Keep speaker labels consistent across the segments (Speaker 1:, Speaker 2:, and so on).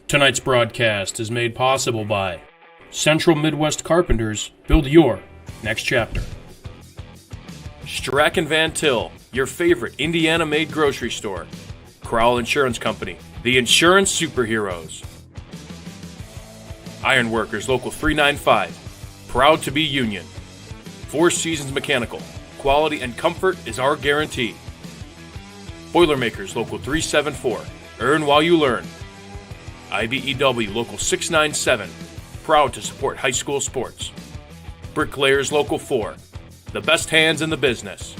Speaker 1: Tonight's broadcast is made possible by Central Midwest Carpenters. Build your next chapter. Strack & Van Til, your favorite Indiana-made grocery store. Crowell Insurance Company, the insurance superheroes. Ironworkers Local 395, proud to be union. Four Seasons Mechanical, quality and comfort is our guarantee. Boilermakers Local 374, earn while you learn. IBEW Local 697, proud to support high school sports. Bricklayers Local 4, the best hands in the business.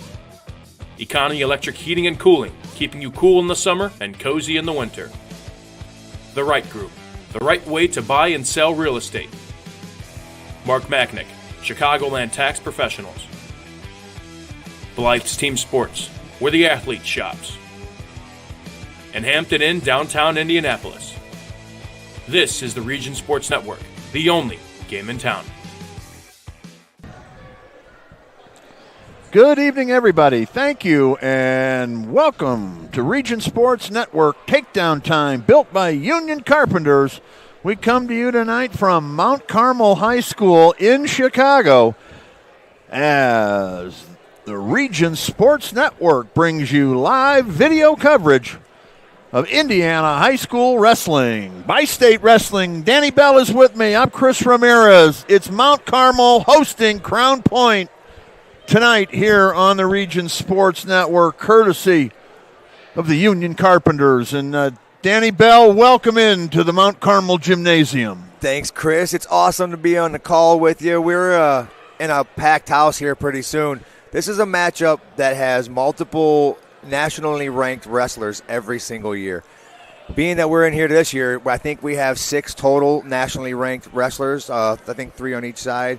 Speaker 1: Economy Electric Heating and Cooling, keeping you cool in the summer and cozy in the winter. The Right Group, the right way to buy and sell real estate. Mark Macknick, Chicagoland Tax Professionals. Blythe's Team Sports, where the athlete shops. And Hampton Inn, downtown Indianapolis. This is the Region Sports Network, the only game in town.
Speaker 2: Good evening, everybody. Thank you, and welcome to Region Sports Network Takedown Time, built by Union Carpenters. We come to you tonight from Mount Carmel High School in Chicago as the Region Sports Network brings you live video coverage of Indiana High School Wrestling. Bi-State Wrestling. Danny Bell is with me. I'm Chris Ramirez. It's Mount Carmel hosting Crown Point tonight here on the Region Sports Network, courtesy of the Union Carpenters. And Danny Bell, welcome into the Mount Carmel Gymnasium.
Speaker 3: Thanks, Chris. It's awesome to be on the call with you. We're in a packed house here pretty soon. This is a matchup that has multiple nationally ranked wrestlers every single year. Being that we're in here this year, I think we have 6 total nationally ranked wrestlers. I think 3 on each side.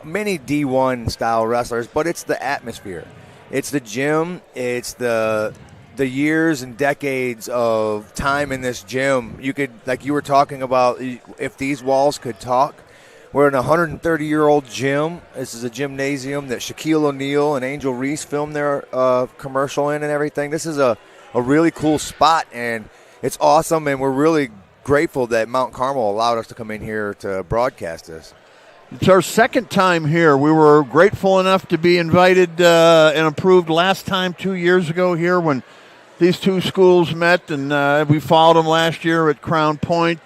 Speaker 3: Many D1 style wrestlers, but it's the atmosphere. It's the gym. It's the years and decades of time in this gym. You could, like you were talking about, if these walls could talk. We're in a 130-year-old gym. This is a gymnasium that Shaquille O'Neal and Angel Reese filmed their commercial in and everything. This is a really cool spot, and it's awesome, and we're really grateful that Mount Carmel allowed us to come in here to broadcast this.
Speaker 2: It's our second time here. We were grateful enough to be invited and approved last time 2 years ago here when these two schools met, and we followed them last year at Crown Point.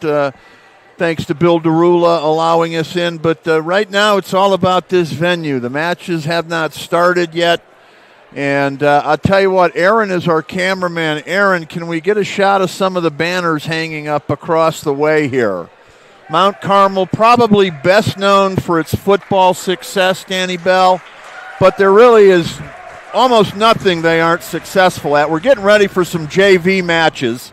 Speaker 2: Thanks to Bill Derula allowing us in. But right now it's all about this venue. The matches have not started yet. And I'll tell you what, Aaron is our cameraman. Aaron, can we get a shot of some of the banners hanging up across the way here? Mount Carmel, probably best known for its football success, Danny Bell. But there really is almost nothing they aren't successful at. We're getting ready for some JV matches.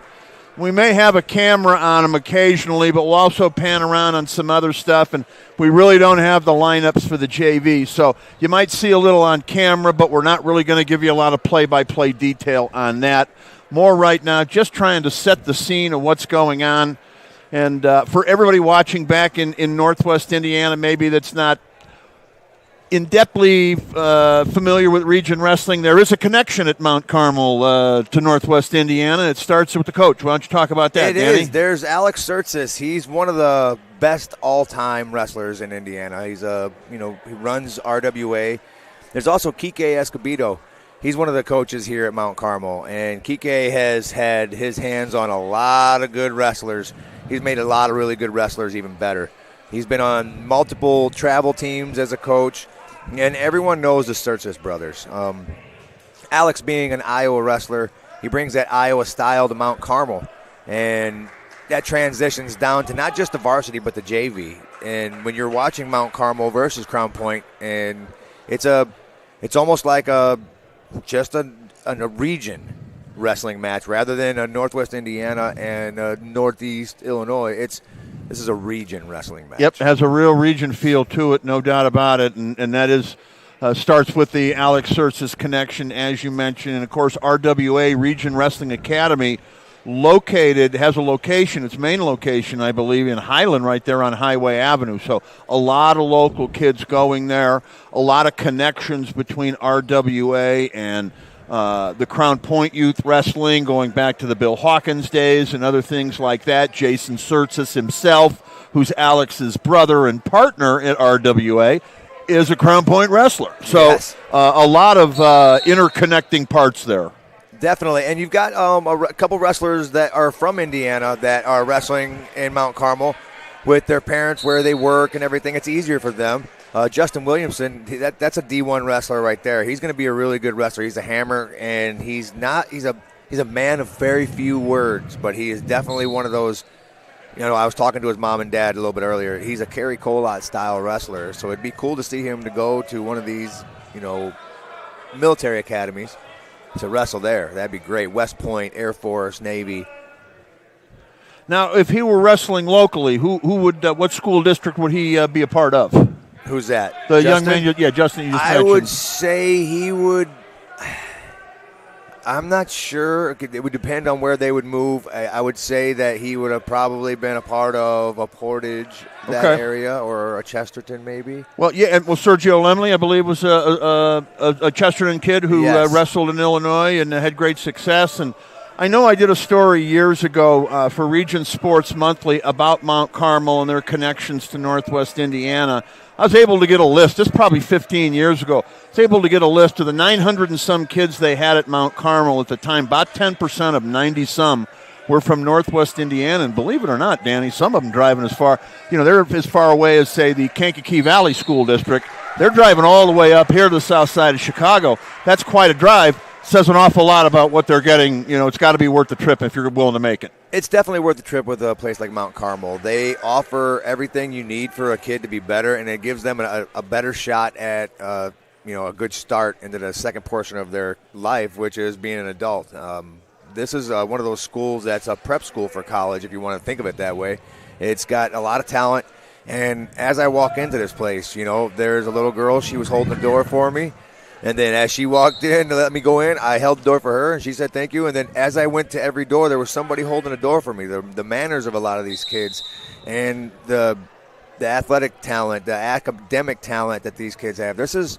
Speaker 2: We may have a camera on them occasionally, but we'll also pan around on some other stuff, and we really don't have the lineups for the JV. So you might see a little on camera, but we're not really going to give you a lot of play-by-play detail on that. More right now, just trying to set the scene of what's going on. And for everybody watching back in Northwest Indiana, maybe that's not in-depthly familiar with region wrestling, there is a connection at Mount Carmel to Northwest Indiana. It starts with the coach. Why don't you talk about that, Danny?
Speaker 3: It is. There's Alex Surtsis. He's one of the best all-time wrestlers in Indiana. He's he runs RWA. There's also Kike Escobedo. He's one of the coaches here at Mount Carmel, and Kike has had his hands on a lot of good wrestlers. He's made a lot of really good wrestlers even better. He's been on multiple travel teams as a coach. And everyone knows the Surtsis brothers. Alex being an Iowa wrestler, he brings that Iowa style to Mount Carmel. And that transitions down to not just the varsity, but the JV. And when you're watching Mount Carmel versus Crown Point, and it's almost like just a region wrestling match rather than a Northwest Indiana and Northeast Illinois. This is a region wrestling match.
Speaker 2: Yep, has a real region feel to it, no doubt about it, and that is starts with the Alex Surtsis connection, as you mentioned, and of course RWA Region Wrestling Academy has a location, its main location, I believe, in Highland, right there on Highway Avenue. So a lot of local kids going there, a lot of connections between RWA and the Crown Point Youth Wrestling, going back to the Bill Hawkins days and other things like that. Jason Surtis himself, who's Alex's brother and partner at RWA, is a Crown Point wrestler. So
Speaker 3: yes.
Speaker 2: A lot of interconnecting parts there.
Speaker 3: Definitely, and you've got a couple wrestlers that are from Indiana that are wrestling in Mount Carmel with their parents where they work and everything. It's easier for them. Justin Williamson, that's a D1 wrestler right there. He's going to be a really good wrestler. He's a hammer, and he's a man of very few words, but he is definitely one of those. I was talking to his mom and dad a little bit earlier. He's a Kerry Colott style wrestler, so it'd be cool to see him to go to one of these, military academies to wrestle there. That'd be great. West Point, Air Force, Navy.
Speaker 2: Now, if he were wrestling locally, who would what school district would he be a part of?
Speaker 3: Who's that?
Speaker 2: The
Speaker 3: Justin?
Speaker 2: young man, Justin. You just
Speaker 3: I
Speaker 2: mentioned.
Speaker 3: would say he would. I'm not sure. It would depend on where they would move. I would say that he would have probably been a part of a Portage, that area, or a Chesterton maybe.
Speaker 2: Well, yeah, and Sergio Lemley, I believe, was a Chesterton kid who wrestled in Illinois and had great success. And I know I did a story years ago for Region Sports Monthly about Mount Carmel and their connections to Northwest Indiana. I was able to get a list, this is probably 15 years ago, I was able to get a list of the 900 and some kids they had at Mount Carmel at the time. About 10% of 90-some were from Northwest Indiana. And believe it or not, Danny, some of them driving as far, they're as far away as, say, the Kankakee Valley School District. They're driving all the way up here to the south side of Chicago. That's quite a drive. Says an awful lot about what they're getting. It's got to be worth the trip if you're willing to make it.
Speaker 3: It's definitely worth the trip with a place like Mount Carmel. They offer everything you need for a kid to be better, and it gives them a better shot at a good start into the second portion of their life, which is being an adult. This is one of those schools that's a prep school for college, if you want to think of it that way. It's got a lot of talent, and as I walk into this place, there's a little girl. She was holding the door for me. And then as she walked in to let me go in, I held the door for her, and she said thank you. And then as I went to every door, there was somebody holding a door for me. The manners of a lot of these kids and the athletic talent, the academic talent that these kids have. It's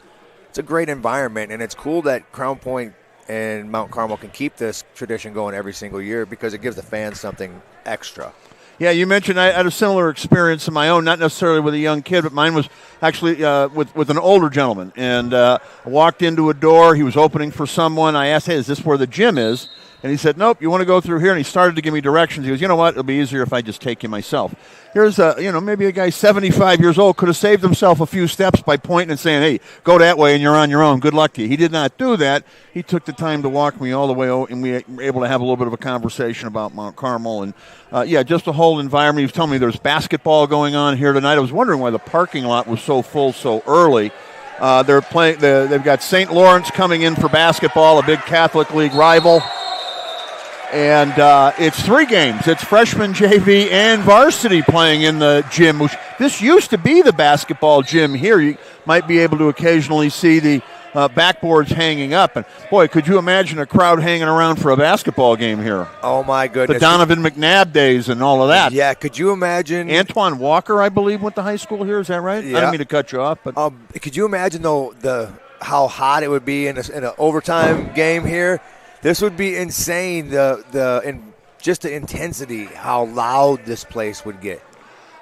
Speaker 3: a great environment, and it's cool that Crown Point and Mount Carmel can keep this tradition going every single year because it gives the fans something extra.
Speaker 2: Yeah, you mentioned I had a similar experience of my own, not necessarily with a young kid, but mine was actually with an older gentleman. And I walked into a door. He was opening for someone. I asked, hey, is this where the gym is? And he said, nope, you want to go through here? And he started to give me directions. He goes, you know what? It'll be easier if I just take you myself. Here's maybe a guy 75 years old could have saved himself a few steps by pointing and saying, hey, go that way and you're on your own. Good luck to you. He did not do that. He took the time to walk me all the way over, and we were able to have a little bit of a conversation about Mount Carmel. And, just the whole environment. He was telling me there's basketball going on here tonight. I was wondering why the parking lot was so full so early. They're playing. They've got St. Lawrence coming in for basketball, a big Catholic League rival. And it's 3 games. It's freshman, JV, and varsity playing in the gym. This used to be the basketball gym here. You might be able to occasionally see the backboards hanging up. And, boy, could you imagine a crowd hanging around for a basketball game here?
Speaker 3: Oh, my goodness.
Speaker 2: The Donovan McNabb days and all of that.
Speaker 3: Yeah, could you imagine?
Speaker 2: Antoine Walker, I believe, went to high school here. Is that right?
Speaker 3: Yeah.
Speaker 2: I don't mean to cut you off. But
Speaker 3: could you imagine, though, how hot it would be in an overtime game here? This would be insane, just the intensity, how loud this place would get.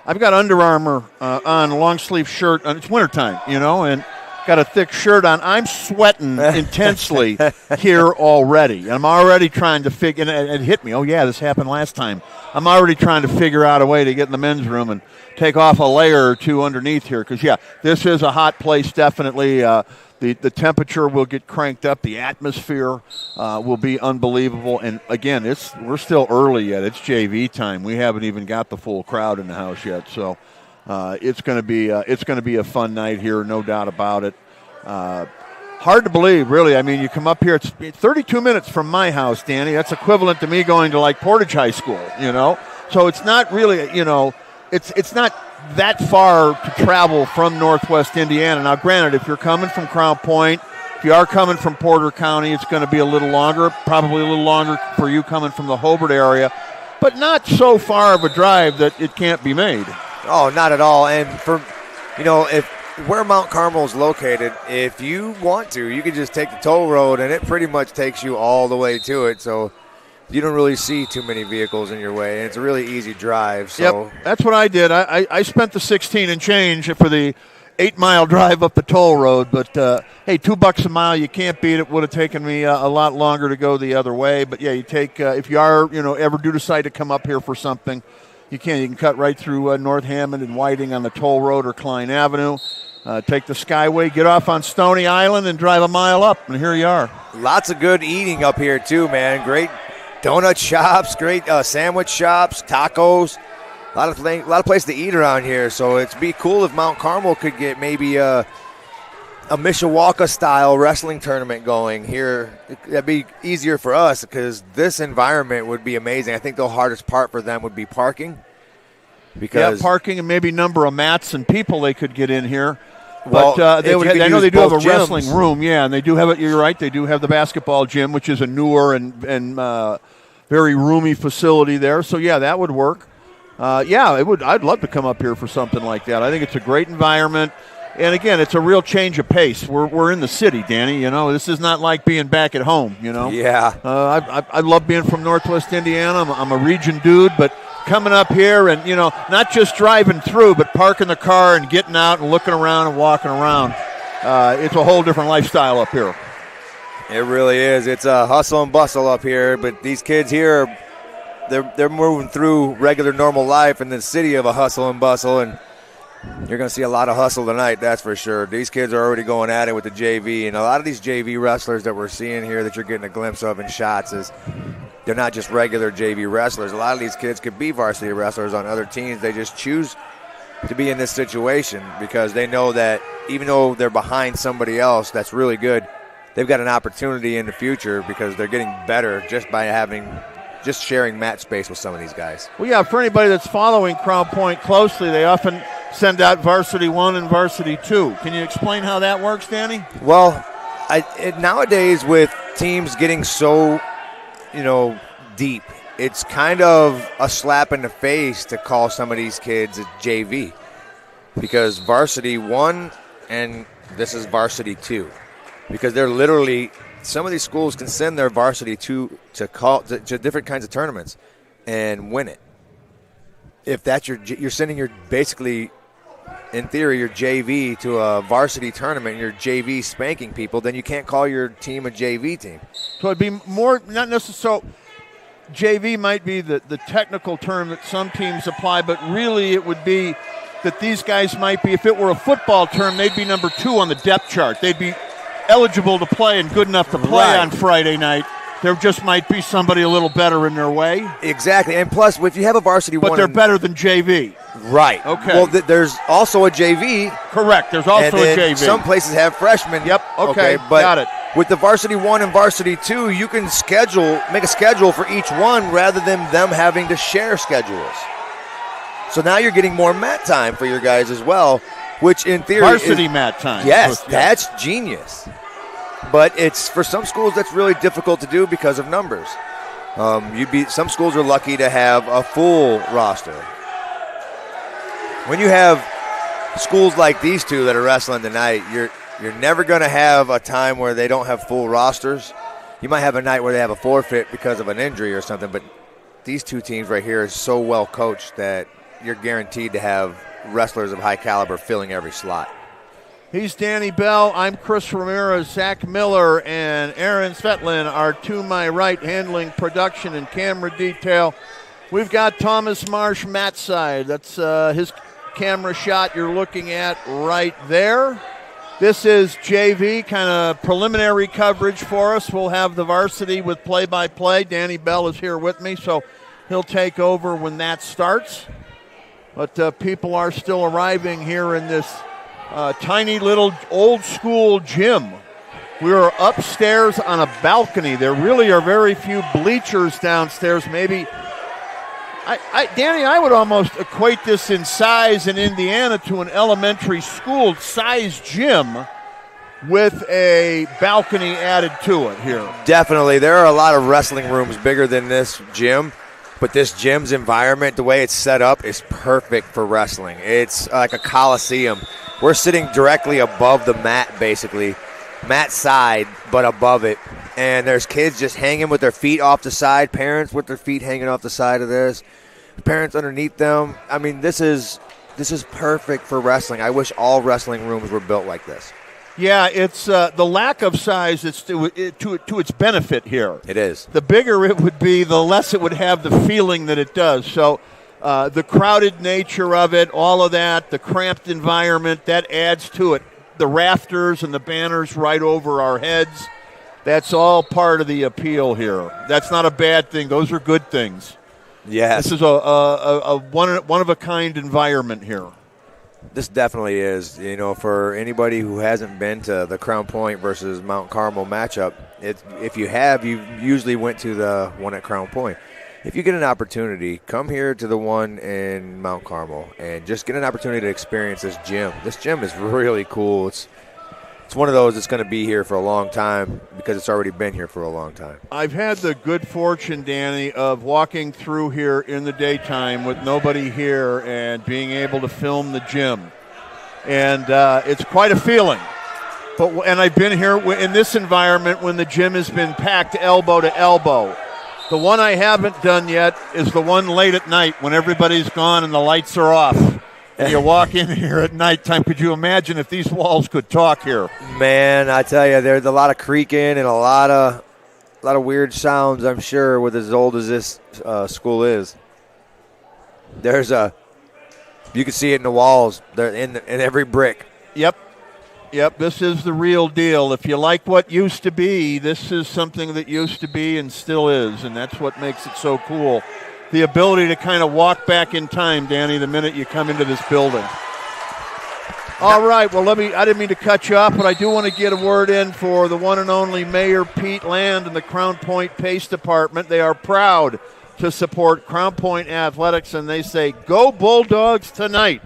Speaker 2: I've got Under Armour on, a long-sleeve shirt. And it's wintertime, and got a thick shirt on. I'm sweating intensely here already. And I'm already trying to figure, and it hit me, oh, yeah, this happened last time. I'm already trying to figure out a way to get in the men's room and take off a layer or two underneath here. Because, yeah, this is a hot place, definitely. The temperature will get cranked up. The atmosphere will be unbelievable. And, again, we're still early yet. It's JV time. We haven't even got the full crowd in the house yet. So it's going to be a fun night here, no doubt about it. Hard to believe, really. I mean, you come up here. It's 32 minutes from my house, Danny. That's equivalent to me going to, like, Portage High School, So it's not really, it's not that far to travel from Northwest Indiana. Now, granted, if you're coming from Crown Point, if you are coming from Porter County, it's going to be a little longer, probably a little longer for you coming from the Hobart area, but not so far of a drive that it can't be made.
Speaker 3: Oh, not at all. And for, if where Mount Carmel is located, if you want to, you can just take the toll road, and it pretty much takes you all the way to it. So you don't really see too many vehicles in your way, and it's a really easy drive. So
Speaker 2: Yep, that's what I did. I spent the 16 and change for the 8-mile drive up the toll road, but hey, $2 a mile, you can't beat it. Would have taken me a lot longer to go the other way, but yeah, you take if you are ever do decide to come up here for something, you can cut right through North Hammond and Whiting on the toll road or Klein Avenue. Take the Skyway, get off on Stony Island, and drive a mile up, and here you are.
Speaker 3: Lots of good eating up here too, man. Great donut shops, great sandwich shops, tacos. A lot of places to eat around here. So it'd be cool if Mount Carmel could get maybe a Mishawaka-style wrestling tournament going here. That'd be easier for us because this environment would be amazing. I think the hardest part for them would be parking. Because
Speaker 2: parking and maybe number of mats and people they could get in here.
Speaker 3: Well,
Speaker 2: but I know they do have a
Speaker 3: gyms.
Speaker 2: wrestling room, and they do have it. You're right, they do have the basketball gym, which is a newer and very roomy facility there. So yeah, that would work. It would. I'd love to come up here for something like that. I think it's a great environment, and again, it's a real change of pace. We're in the city, Danny. This is not like being back at home.
Speaker 3: Yeah.
Speaker 2: I love being from Northwest Indiana. I'm a region dude, but coming up here and not just driving through, but parking the car and getting out and looking around and walking around. It's a whole different lifestyle up here.
Speaker 3: It really is. It's a hustle and bustle up here, but these kids here, they're moving through regular normal life in the city of a hustle and bustle, and you're going to see a lot of hustle tonight, that's for sure. These kids are already going at it with the JV, and a lot of these JV wrestlers that we're seeing here that you're getting a glimpse of in shots is they're not just regular JV wrestlers. A lot of these kids could be varsity wrestlers on other teams. They just choose to be in this situation because they know that even though they're behind somebody else that's really good, they've got an opportunity in the future because they're getting better just by sharing mat space with some of these guys.
Speaker 2: Well, yeah, for anybody that's following Crown Point closely, they often send out Varsity 1 and Varsity 2. Can you explain how that works, Danny?
Speaker 3: Well, nowadays with teams getting so, deep, it's kind of a slap in the face to call some of these kids a JV because Varsity 1 and this is Varsity 2 because they're literally – some of these schools can send their Varsity 2 to different kinds of tournaments and win it. If that's you're sending your basically, in theory, your JV to a varsity tournament and your JV spanking people, then you can't call your team a JV team.
Speaker 2: So it'd be more, not necessarily, JV might be the technical term that some teams apply, but really it would be that these guys might be, if it were a football term, they'd be number 2 on the depth chart. They'd be eligible to play and good enough to play on Friday night. There just might be somebody a little better in their way.
Speaker 3: Exactly. And plus, if you have a Varsity 1...
Speaker 2: But they're better than JV.
Speaker 3: Right.
Speaker 2: Okay.
Speaker 3: Well, there's also a JV.
Speaker 2: Correct. There's also a JV.
Speaker 3: Some places have freshmen.
Speaker 2: Yep. Okay.
Speaker 3: But
Speaker 2: got it.
Speaker 3: With the Varsity 1 and Varsity 2, you can make a schedule for each one rather than them having to share schedules. So now you're getting more mat time for your guys as well, which in theory
Speaker 2: Varsity mat time.
Speaker 3: Yes, that's genius. But it's for some schools that's really difficult to do because of numbers. Some schools are lucky to have a full roster. When you have schools like these two that are wrestling tonight, you're never going to have a time where they don't have full rosters. You might have a night where they have a forfeit because of an injury or something, but these two teams right here are so well coached that you're guaranteed to have wrestlers of high caliber filling every slot.
Speaker 2: He's Danny Bell. I'm Chris Ramirez. Zach Miller and Aaron Svetlin are to my right, handling production and camera detail. We've got Thomas Marsh mat side. That's his camera shot you're looking at right there. This is JV, kind of preliminary coverage for us. We'll have the varsity with play-by-play. Danny Bell is here with me, so he'll take over when that starts. But people are still arriving here in this tiny little old-school gym. We're upstairs on a balcony. There really are very few bleachers downstairs. Maybe, Danny, I would almost equate this in size in Indiana to an elementary school-sized gym with a balcony added to it here.
Speaker 3: Definitely. There are a lot of wrestling rooms bigger than this gym. But this gym's environment, the way it's set up, is perfect for wrestling. It's like a coliseum. We're sitting directly above the mat, basically. Mat side, but above it. And there's kids just hanging with their feet off the side, parents with their feet hanging off the side of this, parents underneath them. I mean, this is perfect for wrestling. I wish all wrestling rooms were built like this.
Speaker 2: Yeah, it's the lack of size. It's to its benefit here.
Speaker 3: It is.
Speaker 2: The bigger it would be, the less it would have the feeling that it does. So the crowded nature of it, all of that, the cramped environment, that adds to it. The rafters and the banners right over our heads, that's all part of the appeal here. That's not a bad thing. Those are good things.
Speaker 3: Yes.
Speaker 2: This is a one-of-a-kind environment here.
Speaker 3: This definitely is. You know, for anybody who hasn't been to the Crown Point versus Mount Carmel matchup, if you have, you usually went to the one at Crown Point. If you get an opportunity, come here to the one in Mount Carmel and just get an opportunity to experience this gym. This gym is really cool. It's one of those that's going to be here for a long time because it's already been here for a long time.
Speaker 2: I've had the good fortune, Danny, of walking through here in the daytime with nobody here and being able to film the gym. And it's quite a feeling. And I've been here in this environment when the gym has been packed elbow to elbow. The one I haven't done yet is the one late at night when everybody's gone and the lights are off. And you walk in here at nighttime. Could you imagine if these walls could talk here?
Speaker 3: Man, I tell you, there's a lot of creaking and a lot of weird sounds, I'm sure, with as old as this school is. You can see it in the walls. They're in every brick.
Speaker 2: Yep, this is the real deal. If you like what used to be, this is something that used to be and still is, and that's what makes it so cool. The ability to kind of walk back in time, Danny, the minute you come into this building. All right, well, I didn't mean to cut you off, but I do want to get a word in for the one and only Mayor Pete Land and the Crown Point Pace Department. They are proud to support Crown Point athletics, and they say, go Bulldogs tonight.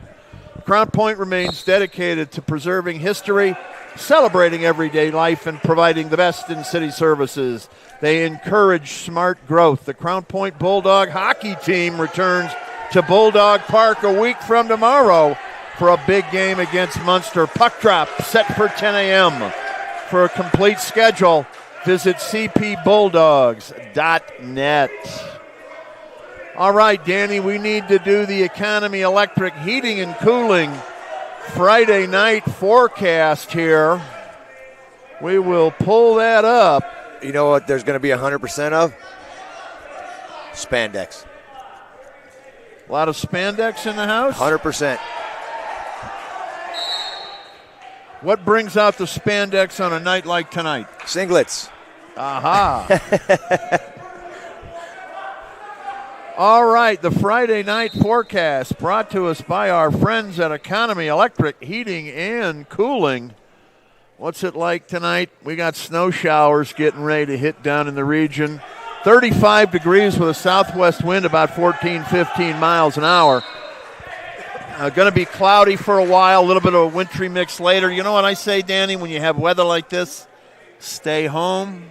Speaker 2: Crown Point remains dedicated to preserving history, celebrating everyday life, and providing the best in city services. They encourage smart growth. The Crown Point Bulldog hockey team returns to Bulldog Park a week from tomorrow for a big game against Munster. Puck drop set for 10 a.m. For a complete schedule, visit cpbulldogs.net. All right, Danny, we need to do the Economy Electric Heating and Cooling Friday night forecast here. We will pull that up.
Speaker 3: You know what there's going to be 100% of? Spandex.
Speaker 2: A lot of spandex in the house?
Speaker 3: 100%.
Speaker 2: What brings out the spandex on a night like tonight?
Speaker 3: Singlets.
Speaker 2: Aha. All right, the Friday night forecast brought to us by our friends at Economy Electric Heating and Cooling. What's it like tonight? We got snow showers getting ready to hit down in the region. 35 degrees with a southwest wind about 14, 15 miles an hour. Going to be cloudy for a while, a little bit of a wintry mix later. You know what I say, Danny, when you have weather like this? Stay home,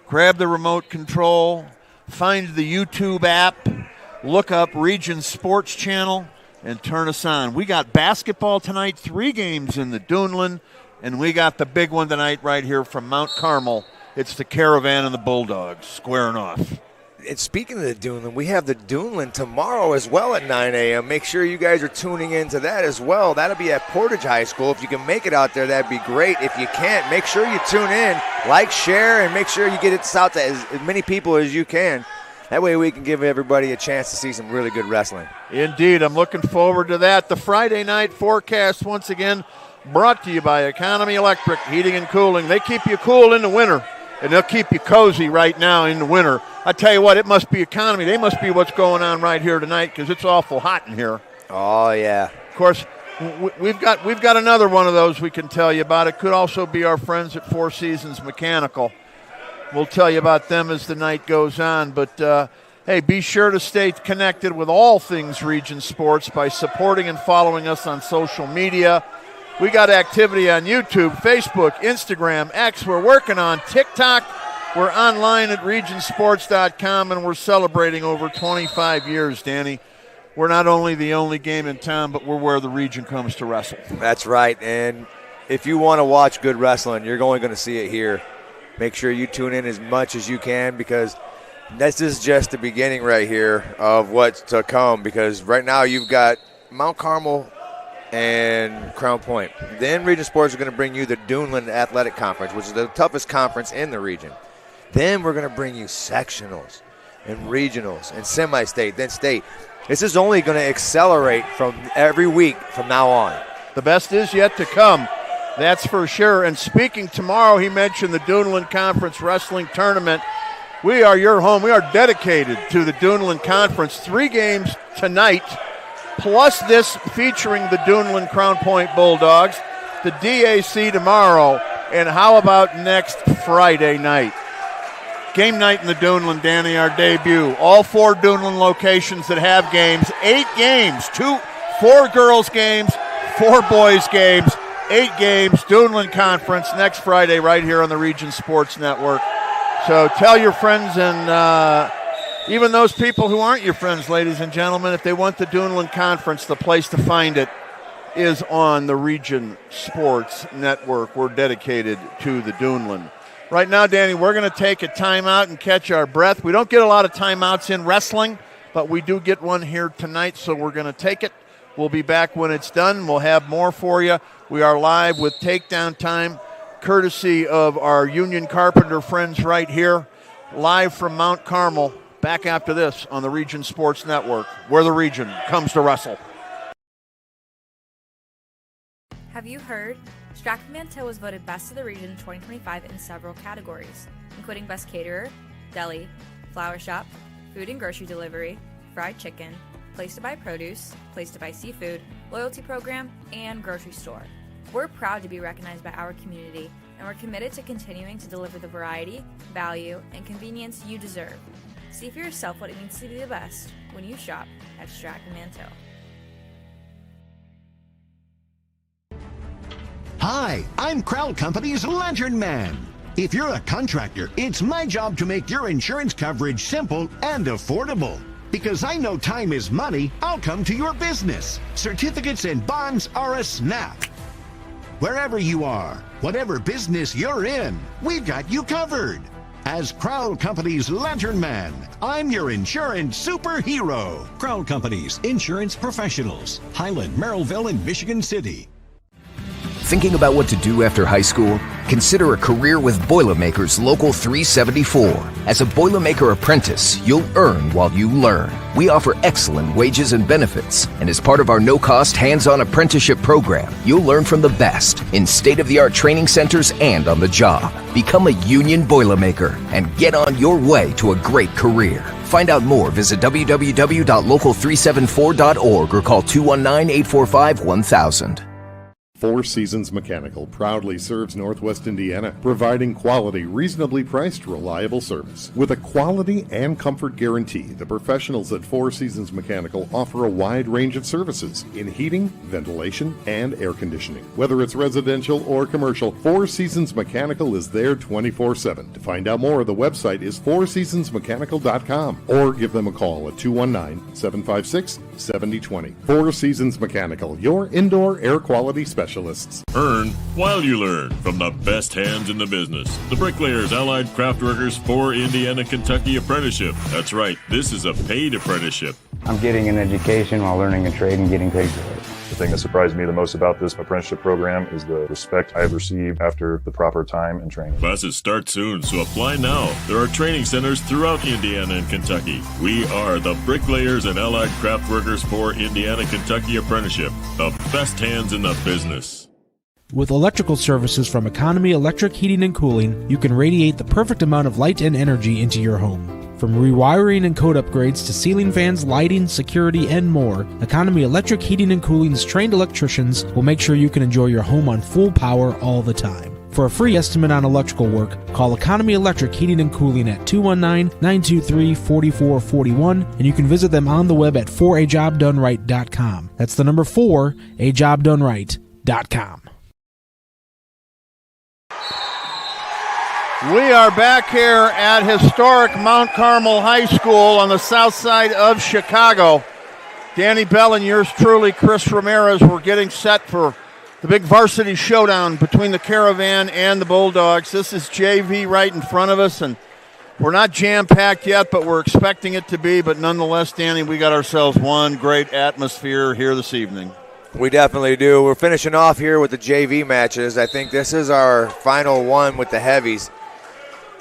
Speaker 2: grab the remote control, find the YouTube app, look up Region Sports Channel, and turn us on. We got basketball tonight, 3 games in the Duneland, and we got the big one tonight right here from Mount Carmel. It's the Caravan and the Bulldogs squaring off.
Speaker 3: And speaking of the Duneland, we have the Duneland tomorrow as well at 9 a.m. Make sure you guys are tuning into that as well. That'll be at Portage High School. If you can make it out there, that'd be great. If you can't, make sure you tune in, like, share, and make sure you get it out to as many people as you can. That way we can give everybody a chance to see some really good wrestling.
Speaker 2: Indeed, I'm looking forward to that. The Friday night forecast, once again, brought to you by Economy Electric Heating and Cooling. They keep you cool in the winter, and they'll keep you cozy right now in the winter. I tell you what, it must be Economy. They must be what's going on right here tonight because it's awful hot in here.
Speaker 3: Oh, yeah.
Speaker 2: Of course, we've got another one of those we can tell you about. It could also be our friends at Four Seasons Mechanical. We'll tell you about them as the night goes on. But, hey, be sure to stay connected with all things Region Sports by supporting and following us on social media. We got activity on YouTube, Facebook, Instagram, X. We're working on TikTok. We're online at regionsports.com, and we're celebrating over 25 years, Danny. we're not only the only game in town, but we're where the region comes to wrestle.
Speaker 3: That's right. And if you want to watch good wrestling, you're only going to see it here. Make sure you tune in as much as you can, because this is just the beginning right here of what's to come, because right now you've got Mount Carmel and Crown Point. Then Region Sports are going to bring you the Duneland Athletic Conference, which is the toughest conference in the region. Then we're going to bring you sectionals and regionals and semi-state, then state. This is only going to accelerate from every week from now on.
Speaker 2: The best is yet to come. That's for sure. And speaking tomorrow, he mentioned the Duneland Conference Wrestling Tournament. We are your home. We are dedicated to the Duneland Conference. 3 games tonight, plus this featuring the Duneland Crown Point Bulldogs, the DAC tomorrow, and how about next Friday night? Game night in the Duneland, Danny, our debut. All 4 Duneland locations that have games. 8 games, 4 girls games, 4 boys games, 8 games, Duneland Conference next Friday right here on the Region Sports Network. So tell your friends, and even those people who aren't your friends, ladies and gentlemen, if they want the Duneland Conference, the place to find it is on the Region Sports Network. We're dedicated to the Duneland. Right now, Danny, we're going to take a timeout and catch our breath. We don't get a lot of timeouts in wrestling, but we do get one here tonight, so we're going to take it. We'll be back when it's done. We'll have more for you. We are live with Takedown Time, courtesy of our Union Carpenter friends right here, live from Mount Carmel. Back after this on the Region Sports Network, where the region comes to wrestle.
Speaker 4: Have you heard? Stratford-Mantell was voted Best of the Region 2025 in several categories, including Best Caterer, Deli, Flower Shop, Food and Grocery Delivery, Fried Chicken, Place to Buy Produce, Place to Buy Seafood, Loyalty Program, and Grocery Store. We're proud to be recognized by our community, and we're committed to continuing to deliver the variety, value, and convenience you deserve. See for yourself what it means to be the best when you shop at Stratford-Mantell.
Speaker 5: Hi, I'm Crowd Company's Lantern Man. If you're a contractor, it's my job to make your insurance coverage simple and affordable. Because I know time is money, I'll come to your business. Certificates and bonds are a snap. Wherever you are, whatever business you're in, we've got you covered. As Crowd Company's Lantern Man, I'm your insurance superhero.
Speaker 6: Crowd Company's Insurance Professionals, Highland, Merrillville, and Michigan City.
Speaker 7: Thinking about what to do after high school? Consider a career with Boilermakers Local 374. As a Boilermaker apprentice, you'll earn while you learn. We offer excellent wages and benefits, and as part of our no-cost hands-on apprenticeship program, you'll learn from the best in state-of-the-art training centers and on the job. Become a union Boilermaker and get on your way to a great career. Find out more, visit www.local374.org or call 219-845-1000.
Speaker 8: Four Seasons Mechanical proudly serves Northwest Indiana, providing quality, reasonably priced, reliable service. With a quality and comfort guarantee, the professionals at Four Seasons Mechanical offer a wide range of services in heating, ventilation, and air conditioning. Whether it's residential or commercial, Four Seasons Mechanical is there 24/7. To find out more, the website is fourseasonsmechanical.com or give them a call at 219-756-7020. Four Seasons Mechanical, your indoor air quality specialist.
Speaker 9: Earn while you learn from the best hands in the business. The Bricklayers Allied Craftworkers for Indiana, Kentucky Apprenticeship. That's right, this is a paid apprenticeship.
Speaker 10: I'm getting an education while learning a trade and getting paid for it.
Speaker 11: The thing that surprised me the most about this apprenticeship program is the respect I've received after the proper time and training.
Speaker 9: Classes start soon, so apply now. There are training centers throughout Indiana and Kentucky. We are the Bricklayers and Allied Craftworkers for Indiana, Kentucky Apprenticeship. The best hands in the business.
Speaker 12: With electrical services from Economy Electric Heating and Cooling, you can radiate the perfect amount of light and energy into your home. From rewiring and code upgrades to ceiling fans, lighting, security, and more, Economy Electric Heating and Cooling's trained electricians will make sure you can enjoy your home on full power all the time. For a free estimate on electrical work, call Economy Electric Heating and Cooling at 219-923-4441, and you can visit them on the web at 4ajobdoneright.com. That's the number 4ajobdoneright.com.
Speaker 2: We are back here at historic Mount Carmel High School on the south side of Chicago. Danny Bell and yours truly, Chris Ramirez, we're getting set for the big varsity showdown between the Caravan and the Bulldogs. This is JV right in front of us, and we're not jam-packed yet, but we're expecting it to be. But nonetheless, Danny, we got ourselves one great atmosphere here this evening.
Speaker 3: We definitely do. We're finishing off here with the JV matches. I think this is our final one with the heavies.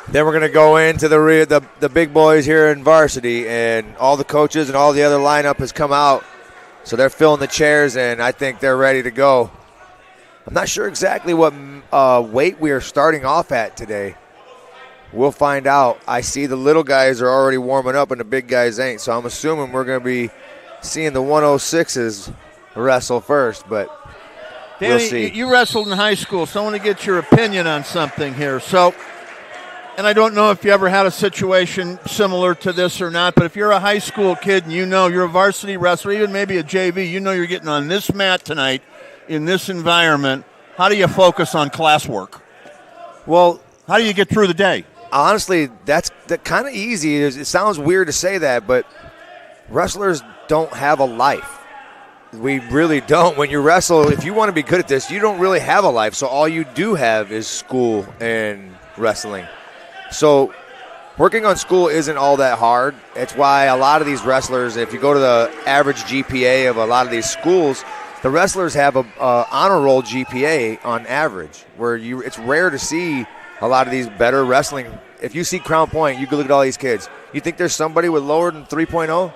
Speaker 3: Then we're going to go into the big boys here in varsity, and all the coaches and all the other lineup has come out. So they're filling the chairs, and I think they're ready to go. I'm not sure exactly what weight we are starting off at today. We'll find out. I see the little guys are already warming up, and the big guys ain't. So I'm assuming we're going to be seeing the 106s wrestle first, but
Speaker 2: Danny,
Speaker 3: we'll see.
Speaker 2: You wrestled in high school, so I want to get your opinion on something here. So, and I don't know if you ever had a situation similar to this or not, but if you're a high school kid and you know you're a varsity wrestler, even maybe a JV, you know you're getting on this mat tonight in this environment, how do you focus on classwork?
Speaker 3: Well,
Speaker 2: how do you get through the day?
Speaker 3: Honestly, that's kind of easy. It sounds weird to say that, but wrestlers don't have a life. We really don't. When you wrestle, if you want to be good at this, you don't really have a life. So all you do have is school and wrestling. So working on school isn't all that hard. It's why a lot of these wrestlers, if you go to the average GPA of a lot of these schools, the wrestlers have a honor roll GPA on average, where it's rare to see a lot of these better wrestling. If you see Crown Point, you can look at all these kids. You think there's somebody with lower than 3.0?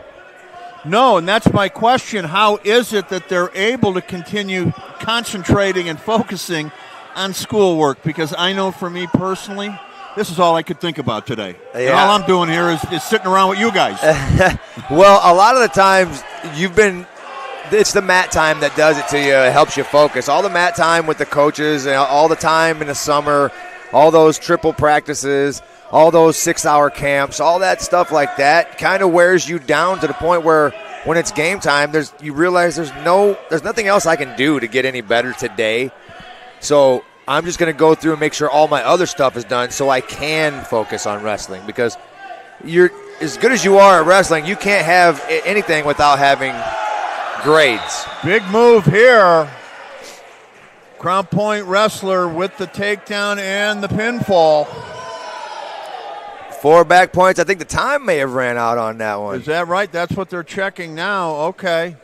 Speaker 2: No, and that's my question. How is it that they're able to continue concentrating and focusing on schoolwork? Because I know for me personally, this is all I could think about today.
Speaker 3: Yeah.
Speaker 2: And all I'm doing here is sitting around with you guys.
Speaker 3: Well, a lot of the times it's the mat time that does it to you. It helps you focus. All the mat time with the coaches, and all the time in the summer, all those triple practices, all those 6-hour camps, all that stuff like that kind of wears you down to the point where when it's game time, you realize there's nothing else I can do to get any better today. So I'm just going to go through and make sure all my other stuff is done so I can focus on wrestling, because you're as good as you are at wrestling, you can't have anything without having grades.
Speaker 2: Big move here. Crown Point wrestler with the takedown and the pinfall.
Speaker 3: 4 back points. I think the time may have ran out on that one.
Speaker 2: Is that right? That's what they're checking now. Okay.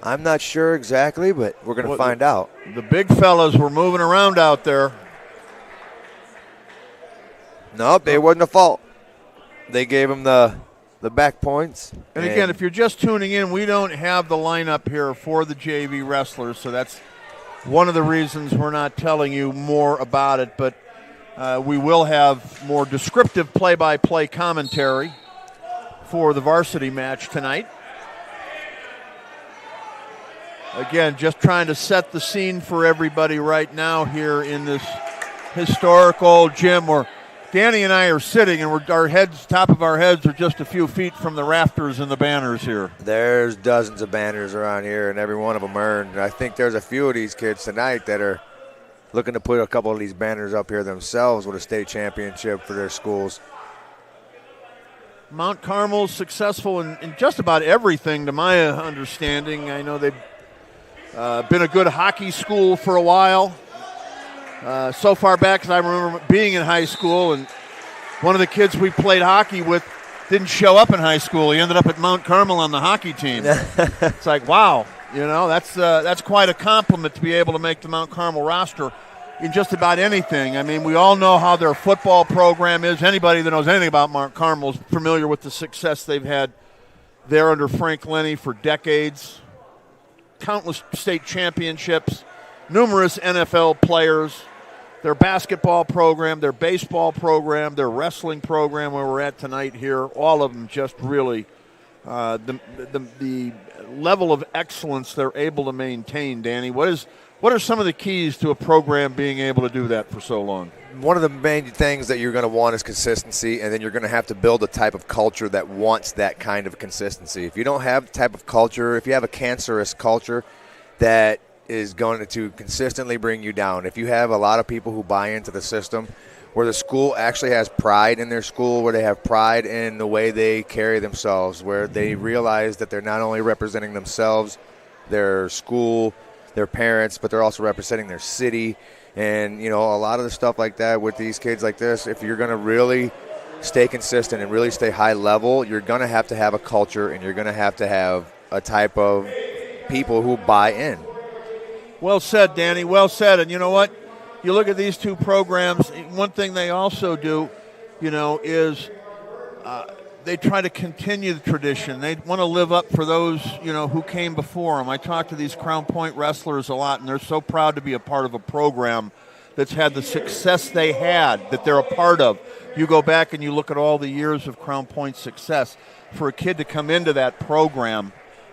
Speaker 3: I'm not sure exactly, but we're going to find out.
Speaker 2: The big fellas were moving around out there.
Speaker 3: Nope, it wasn't a fault. They gave him the back points.
Speaker 2: And again, if you're just tuning in, we don't have the lineup here for the JV wrestlers, so that's one of the reasons we're not telling you more about it. But we will have more descriptive play-by-play commentary for the varsity match tonight. Again, just trying to set the scene for everybody right now here in this historic old gym where Danny and I are sitting, and top of our heads are just a few feet from the rafters and the banners here.
Speaker 3: There's dozens of banners around here, and every one of them earned. I think there's a few of these kids tonight that are looking to put a couple of these banners up here themselves with a state championship for their schools.
Speaker 2: Mount Carmel's successful in just about everything, to my understanding. I know they've been a good hockey school for a while. So far back as I remember being in high school, and one of the kids we played hockey with didn't show up in high school. He ended up at Mount Carmel on the hockey team. It's like, wow, that's quite a compliment to be able to make the Mount Carmel roster in just about anything. I mean, we all know how their football program is. Anybody that knows anything about Mount Carmel is familiar with the success they've had there under Frank Lenny for decades. Countless state championships, numerous NFL players. Their basketball program, their baseball program, their wrestling program where we're at tonight here, all of them just really the level of excellence they're able to maintain, Danny. What are some of the keys to a program being able to do that for so long?
Speaker 3: One of the main things that you're going to want is consistency, and then you're going to have to build a type of culture that wants that kind of consistency. If you don't have the type of culture, if you have a cancerous culture that is going to consistently bring you down. If you have a lot of people who buy into the system where the school actually has pride in their school, where they have pride in the way they carry themselves, where they realize that they're not only representing themselves, their school, their parents, but they're also representing their city. And, you know, a lot of the stuff like that with these kids like this, if you're going to really stay consistent and really stay high level, you're going to have a culture, and you're going to have a type of people who buy in.
Speaker 2: Well said, Danny. Well said. And you know what? You look at these two programs, one thing they also do, you know, is they try to continue the tradition. They want to live up for those, you know, who came before them. I talk to these Crown Point wrestlers a lot, and they're so proud to be a part of a program that's had the success they had, that they're a part of. You go back and you look at all the years of Crown Point's success. For a kid to come into that program,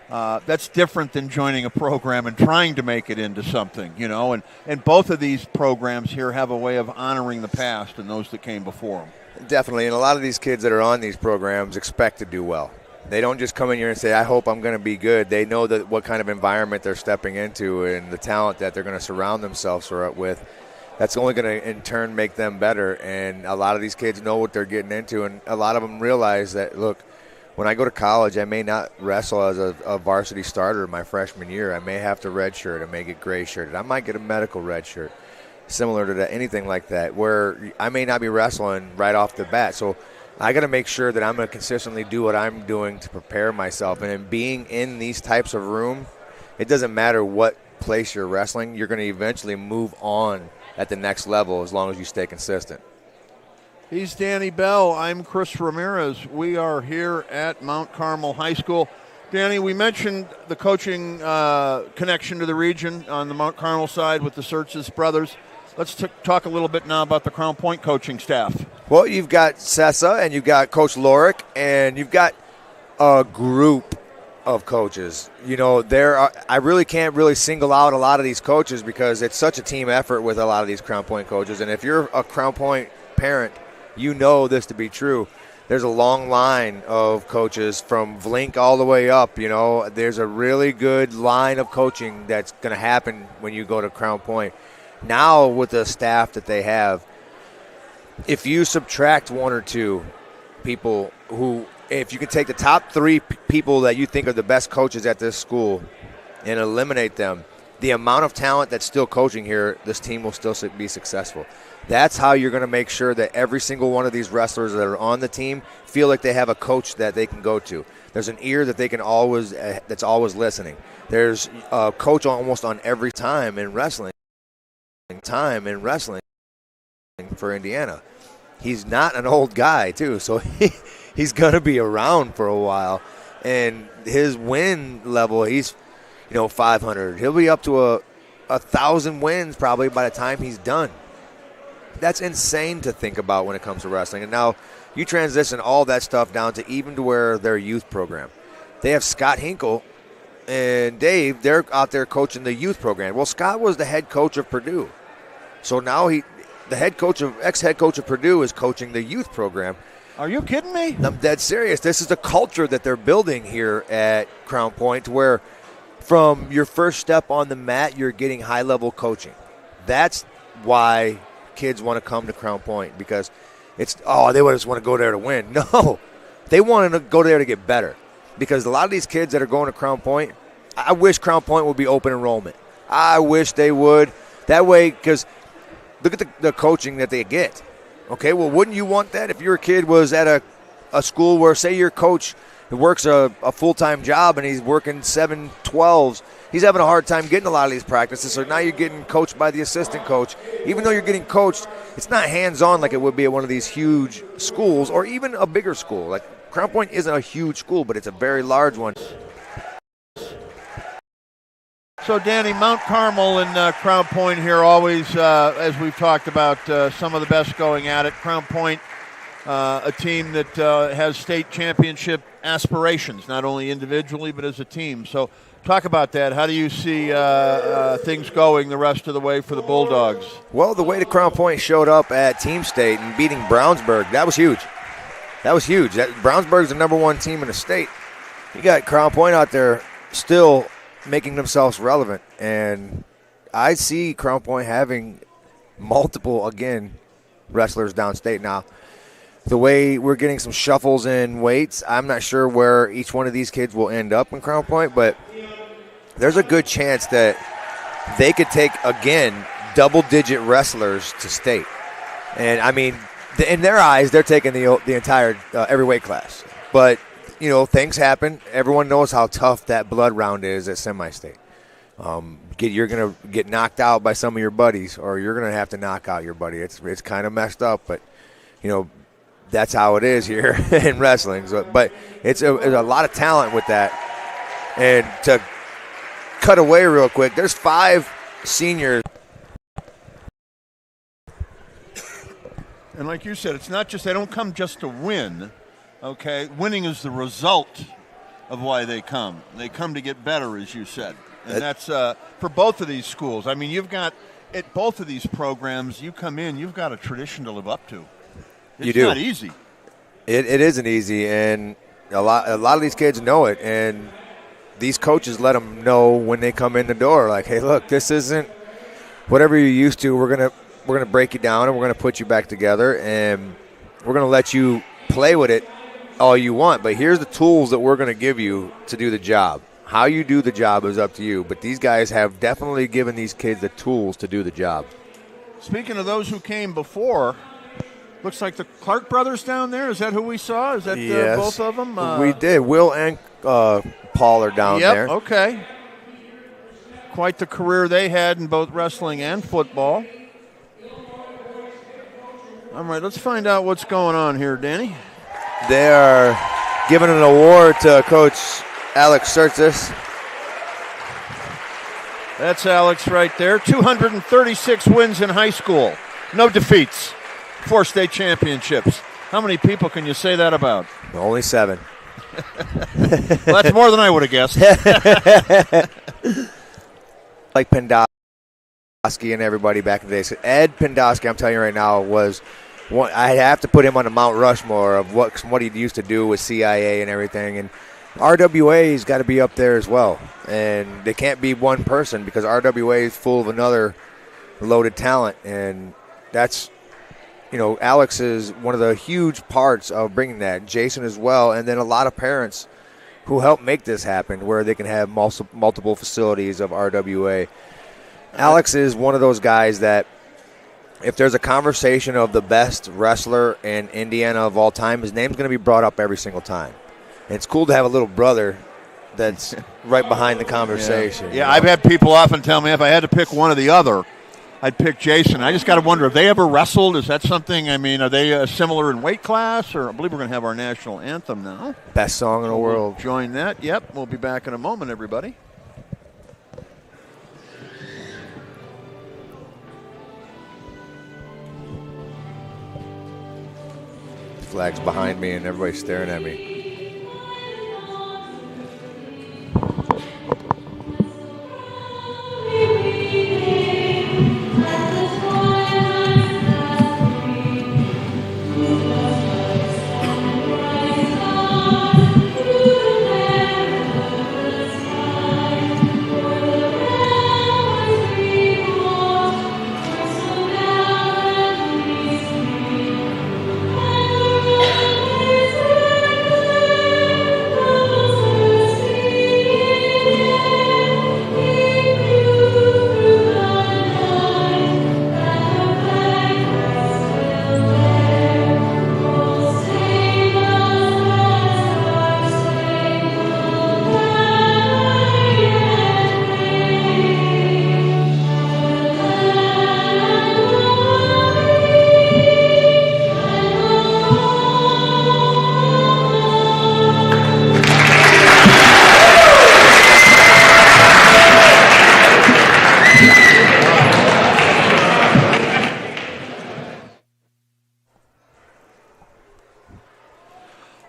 Speaker 2: that's different than joining a program and trying to make it into something, you know. And both of these programs here have a way of honoring the past and those that came before them.
Speaker 3: Definitely, and a lot of these kids that are on these programs expect to do well. They don't just come in here and say, I hope I'm going to be good. They know that what kind of environment they're stepping into and the talent that they're going to surround themselves with. That's only going to, in turn, make them better. And a lot of these kids know what they're getting into, and a lot of them realize that, look, when I go to college, I may not wrestle as a varsity starter my freshman year. I may have to redshirt. I may get gray shirted. I might get a medical red shirt, similar to that, anything like that, where I may not be wrestling right off the bat. So I got to make sure that I'm going to consistently do what I'm doing to prepare myself. And in being in these types of room, it doesn't matter what place you're wrestling, you're going to eventually move on at the next level as long as you stay consistent.
Speaker 2: He's Danny Bell. I'm Chris Ramirez. We are here at Mount Carmel High School. Danny, we mentioned the coaching connection to the region on the Mount Carmel side with the Surtzes brothers. Let's talk a little bit now about the Crown Point coaching staff.
Speaker 3: Well, you've got Sessa and you've got Coach Lorick, and you've got a group of coaches. You know, I really can't really single out a lot of these coaches because it's such a team effort with a lot of these Crown Point coaches. And if you're a Crown Point parent, you know this to be true. There's a long line of coaches from Vlink all the way up. You know, there's a really good line of coaching that's going to happen when you go to Crown Point. Now with the staff that they have, if you subtract one or two people who, if you can take the top three people that you think are the best coaches at this school and eliminate them, the amount of talent that's still coaching here, this team will still be successful. That's how you're going to make sure that every single one of these wrestlers that are on the team feel like they have a coach that they can go to. There's an ear that they can always, that's always listening. There's a coach almost on every time in wrestling for Indiana. He's not an old guy too, so he's going to be around for a while. And his win level, he's 500. He'll be up to 1,000 wins probably by the time he's done. That's insane to think about when it comes to wrestling. And now you transition all that stuff down to even to where their youth program. They have Scott Hinkle and Dave. They're out there coaching the youth program. Well, Scott was the head coach of Purdue. So now the ex-head coach of Purdue is coaching the youth program.
Speaker 2: Are you kidding me?
Speaker 3: I'm dead serious. This is the culture that they're building here at Crown Point, to where from your first step on the mat, you're getting high-level coaching. That's why kids want to come to Crown Point, because they just want to go there to win. No, they want to go there to get better, because a lot of these kids that are going to Crown Point, I wish Crown Point would be open enrollment. I wish they would. That way, because look at the coaching that they get. Okay, well, wouldn't you want that if your kid was at a school where, say, your coach works a full-time job and he's working 7-12s, he's having a hard time getting a lot of these practices, so now you're getting coached by the assistant coach. Even though you're getting coached, it's not hands-on like it would be at one of these huge schools or even a bigger school. Like, Crown Point isn't a huge school, but it's a very large one.
Speaker 2: So, Danny, Mount Carmel and Crown Point here always, as we've talked about, some of the best going at it. Crown Point, a team that has state championship aspirations, not only individually but as a team. So talk about that. How do you see things going the rest of the way for the Bulldogs?
Speaker 3: Well, the way the Crown Point showed up at Team State and beating Brownsburg, that was huge. Brownsburg's the number one team in the state. You got Crown Point out there still making themselves relevant, and I see Crown Point having multiple wrestlers downstate. Now, the way we're getting some shuffles in weights, I'm not sure where each one of these kids will end up in Crown Point, but there's a good chance that they could take, again, double-digit wrestlers to state. And, I mean, in their eyes, they're taking the entire every weight class. But, you know, things happen. Everyone knows how tough that blood round is at semi-state. You're going to get knocked out by some of your buddies, or you're going to have to knock out your buddy. It's kind of messed up, but, you know, that's how it is here in wrestling. So, but it's a lot of talent with that. And to cut away real quick, there's 5 seniors.
Speaker 2: And like you said, it's not just, they don't come just to win, okay? Winning is the result of why they come. They come to get better, as you said. And that's for both of these schools. I mean, you've got, at both of these programs, you come in, you've got a tradition to live up to. It's not easy.
Speaker 3: It isn't easy, and a lot of these kids know it, and these coaches let them know when they come in the door, like, hey, look, this isn't whatever you're used to. We're gonna break you down, and we're gonna put you back together, and we're gonna let you play with it all you want. But here's the tools that we're gonna give you to do the job. How you do the job is up to you. But these guys have definitely given these kids the tools to do the job.
Speaker 2: Speaking of those who came before, looks like the Clark brothers down there. Is that who we saw? Is that
Speaker 3: yes,
Speaker 2: both of them?
Speaker 3: We did. Will and Paul are down there.
Speaker 2: Yep, okay. Quite the career they had in both wrestling and football. All right, let's find out what's going on here, Danny.
Speaker 3: They are giving an award to Coach Alex Surtis.
Speaker 2: That's Alex right there. 236 wins in high school. No defeats. 4 state championships. How many people can you say that about?
Speaker 3: Only 7.
Speaker 2: Well, that's more than I would have guessed.
Speaker 3: Like Pendowski and everybody back in the day. So Ed Pendowski, I'm telling you right now, was one. I have to put him on the Mount Rushmore of what he used to do with CIA and everything. And RWA's got to be up there as well. And they can't be one person because RWA is full of another loaded talent. And that's, you know, Alex is one of the huge parts of bringing that. Jason as well. And then a lot of parents who help make this happen where they can have multiple facilities of RWA. Alex is one of those guys that if there's a conversation of the best wrestler in Indiana of all time, his name's going to be brought up every single time. And it's cool to have a little brother that's right behind the conversation.
Speaker 2: Yeah, I've had people often tell me if I had to pick one or the other, I'd pick Jason. I just got to wonder, have they ever wrestled? Is that something, I mean, are they similar in weight class? Or I believe we're going to have our national anthem now.
Speaker 3: Best song in the world.
Speaker 2: We'll join that. Yep, we'll be back in a moment, everybody.
Speaker 3: Flag's behind me and everybody's staring at me.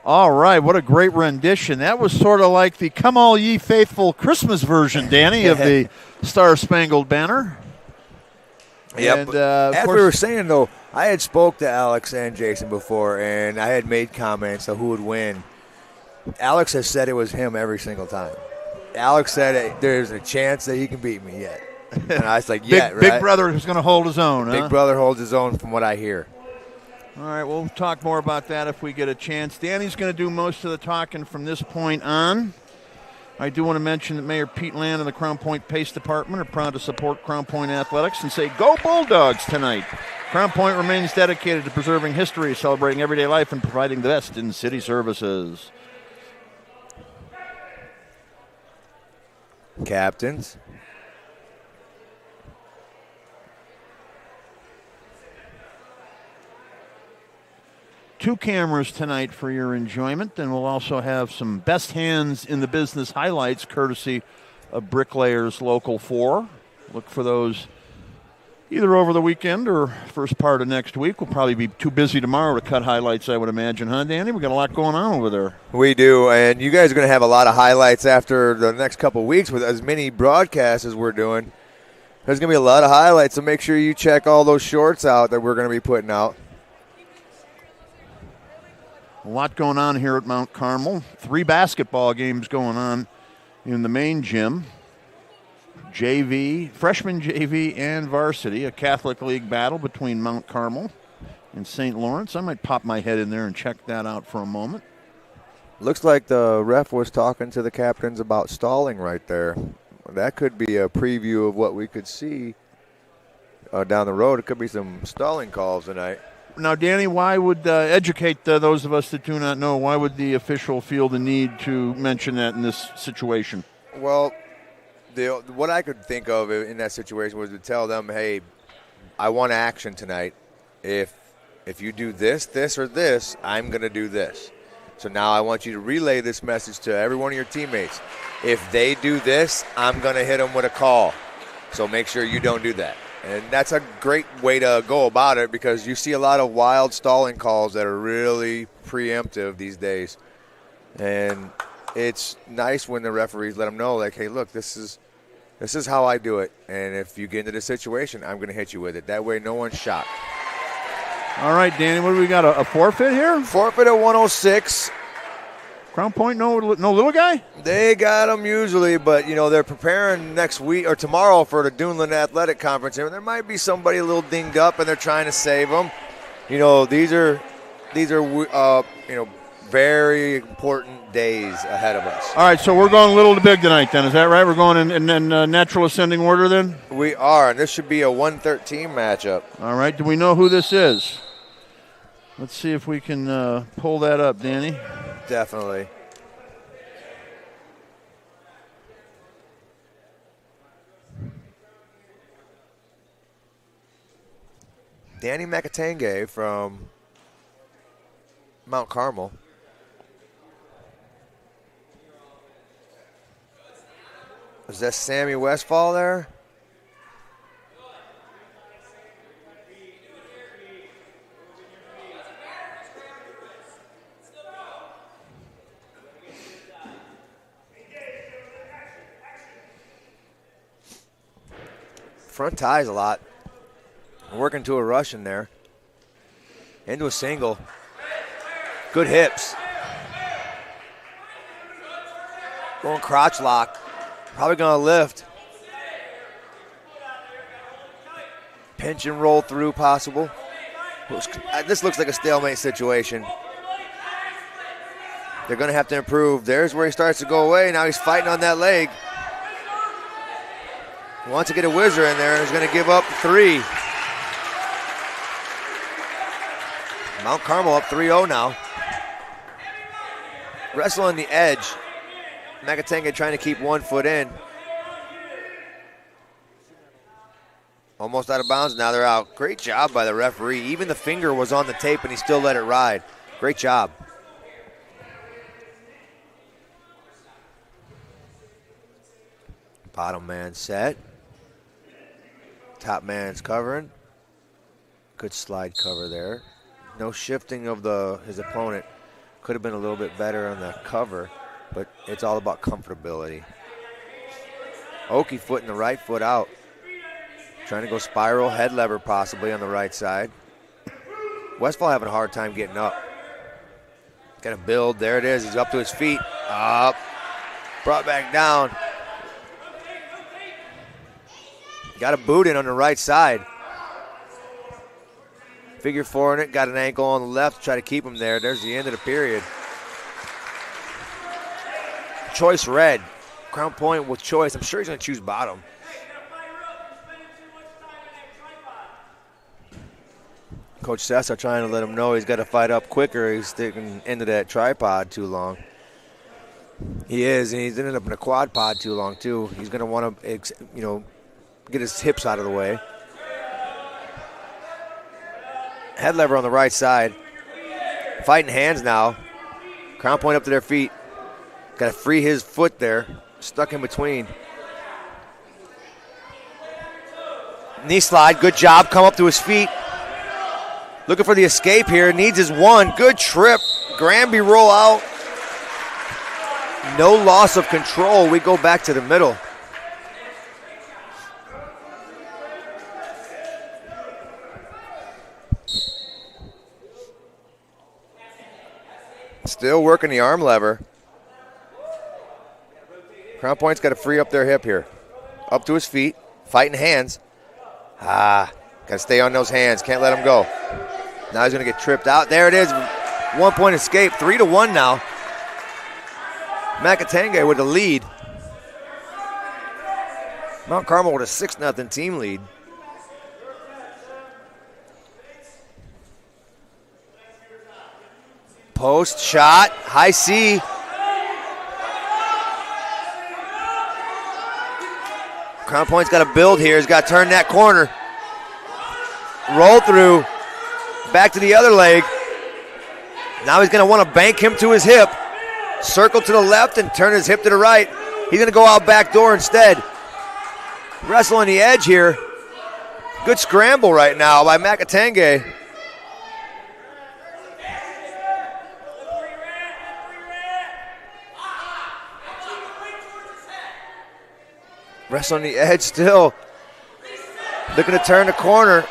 Speaker 2: All right, what a great rendition. That was sort of like the Come All Ye Faithful Christmas version, Danny, of the Star Spangled Banner.
Speaker 3: Yep.
Speaker 2: And,
Speaker 3: as we were saying, though, I had spoke to Alex and Jason before, and I had made comments on who would win. Alex has said it was him every single time. Alex said there's a chance that he can beat me yet. And I was like, yeah, right?
Speaker 2: Big brother who's going to hold his own,
Speaker 3: Big brother holds his own from what I hear.
Speaker 2: All right, we'll talk more about that if we get a chance. Danny's going to do most of the talking from this point on. I do want to mention that Mayor Pete Land and the Crown Point Pace Department are proud to support Crown Point athletics and say, "Go Bulldogs" tonight. Crown Point remains dedicated to preserving history, celebrating everyday life, and providing the best in city services.
Speaker 3: Captains.
Speaker 2: Two cameras tonight for your enjoyment, and we'll also have some best hands in the business highlights courtesy of Bricklayers Local 4. Look for those either over the weekend or first part of next week. We'll probably be too busy tomorrow to cut highlights, I would imagine, huh, Danny? We got a lot going on over there.
Speaker 3: We do, and you guys are going to have a lot of highlights after the next couple of weeks with as many broadcasts as we're doing. There's going to be a lot of highlights, so make sure you check all those shorts out that we're going to be putting out.
Speaker 2: A lot going on here at Mount Carmel. 3 basketball games going on in the main gym. JV, freshman JV, and varsity. A Catholic League battle between Mount Carmel and St. Lawrence. I might pop my head in there and check that out for a moment.
Speaker 3: Looks like the ref was talking to the captains about stalling right there. That could be a preview of what we could see down the road. It could be some stalling calls tonight.
Speaker 2: Now, Danny, why would educate those of us that do not know, why would the official feel the need to mention that in this situation?
Speaker 3: Well, what I could think of in that situation was to tell them, hey, I want action tonight. If you do this, this, or this, I'm going to do this. So now I want you to relay this message to every one of your teammates. If they do this, I'm going to hit them with a call. So make sure you don't do that. And that's a great way to go about it because you see a lot of wild stalling calls that are really preemptive these days. And it's nice when the referees let them know, like, hey, look, this is how I do it. And if you get into this situation, I'm going to hit you with it. That way no one's shocked.
Speaker 2: All right, Danny, what do we got, a forfeit here?
Speaker 3: Forfeit at 106.
Speaker 2: Crown Point, no little guy?
Speaker 3: They got them usually, but, they're preparing next week or tomorrow for the Duneland Athletic Conference. And there might be somebody a little dinged up, and they're trying to save them. These are very important days ahead of us.
Speaker 2: All right, so we're going little to big tonight then. Is that right? We're going in natural ascending order then?
Speaker 3: We are, and this should be a 113 matchup.
Speaker 2: All right, do we know who this is? Let's see if we can pull that up, Danny.
Speaker 3: Definitely. Danny Makatange from Mount Carmel. Is that Sammy Westfall there? Front ties a lot. Working to a rush in there. Into a single. Good hips. Going crotch lock. Probably going to lift. Pinch and roll through possible. This looks like a stalemate situation. They're going to have to improve. There's where he starts to go away. Now he's fighting on that leg. He wants to get a whizzer in there. He's going to give up 3. Mount Carmel up 3-0 now. Wrestle on the edge. Makatange trying to keep 1 foot in. Almost out of bounds. Now they're out. Great job by the referee. Even the finger was on the tape and he still let it ride. Great job. Bottom man set. Top man's covering. Good slide cover there. No shifting of his opponent. Could have been a little bit better on the cover, but it's all about comfortability. Oki foot and the right foot out. Trying to go spiral, head lever possibly on the right side. Westfall having a hard time getting up. Got to build. There it is. He's up to his feet. Up. Brought back down. Got a boot in on the right side. Figure 4 in it, got an ankle on the left to try to keep him there. There's the end of the period. Choice red. Crown Point with choice. I'm sure he's going to choose bottom. Coach Sessa trying to let him know he's got to fight up quicker. He's sticking into that tripod too long. He is, and he's ended up in a quad pod too long, too. He's going to want to, get his hips out of the way. Head lever on the right side. Fighting hands now. Crown Point up to their feet. Got to free his foot there. Stuck in between. Knee slide. Good job. Come up to his feet. Looking for the escape here. Needs his one. Good trip. Granby roll out. No loss of control. We go back to the middle. Still working the arm lever. Crown Point's got to free up their hip here. Up to his feet. Fighting hands. Got to stay on those hands. Can't let him go. Now he's going to get tripped out. There it is. 1 point escape. 3-1 now. Makatenge with the lead. Mount Carmel with a 6-0 team lead. Post shot. High C. Crown Point's got to build here. He's got to turn that corner. Roll through. Back to the other leg. Now he's going to want to bank him to his hip. Circle to the left and turn his hip to the right. He's going to go out back door instead. Wrestle on the edge here. Good scramble right now by Makatenge. Wrestle on the edge still. Looking to turn the corner.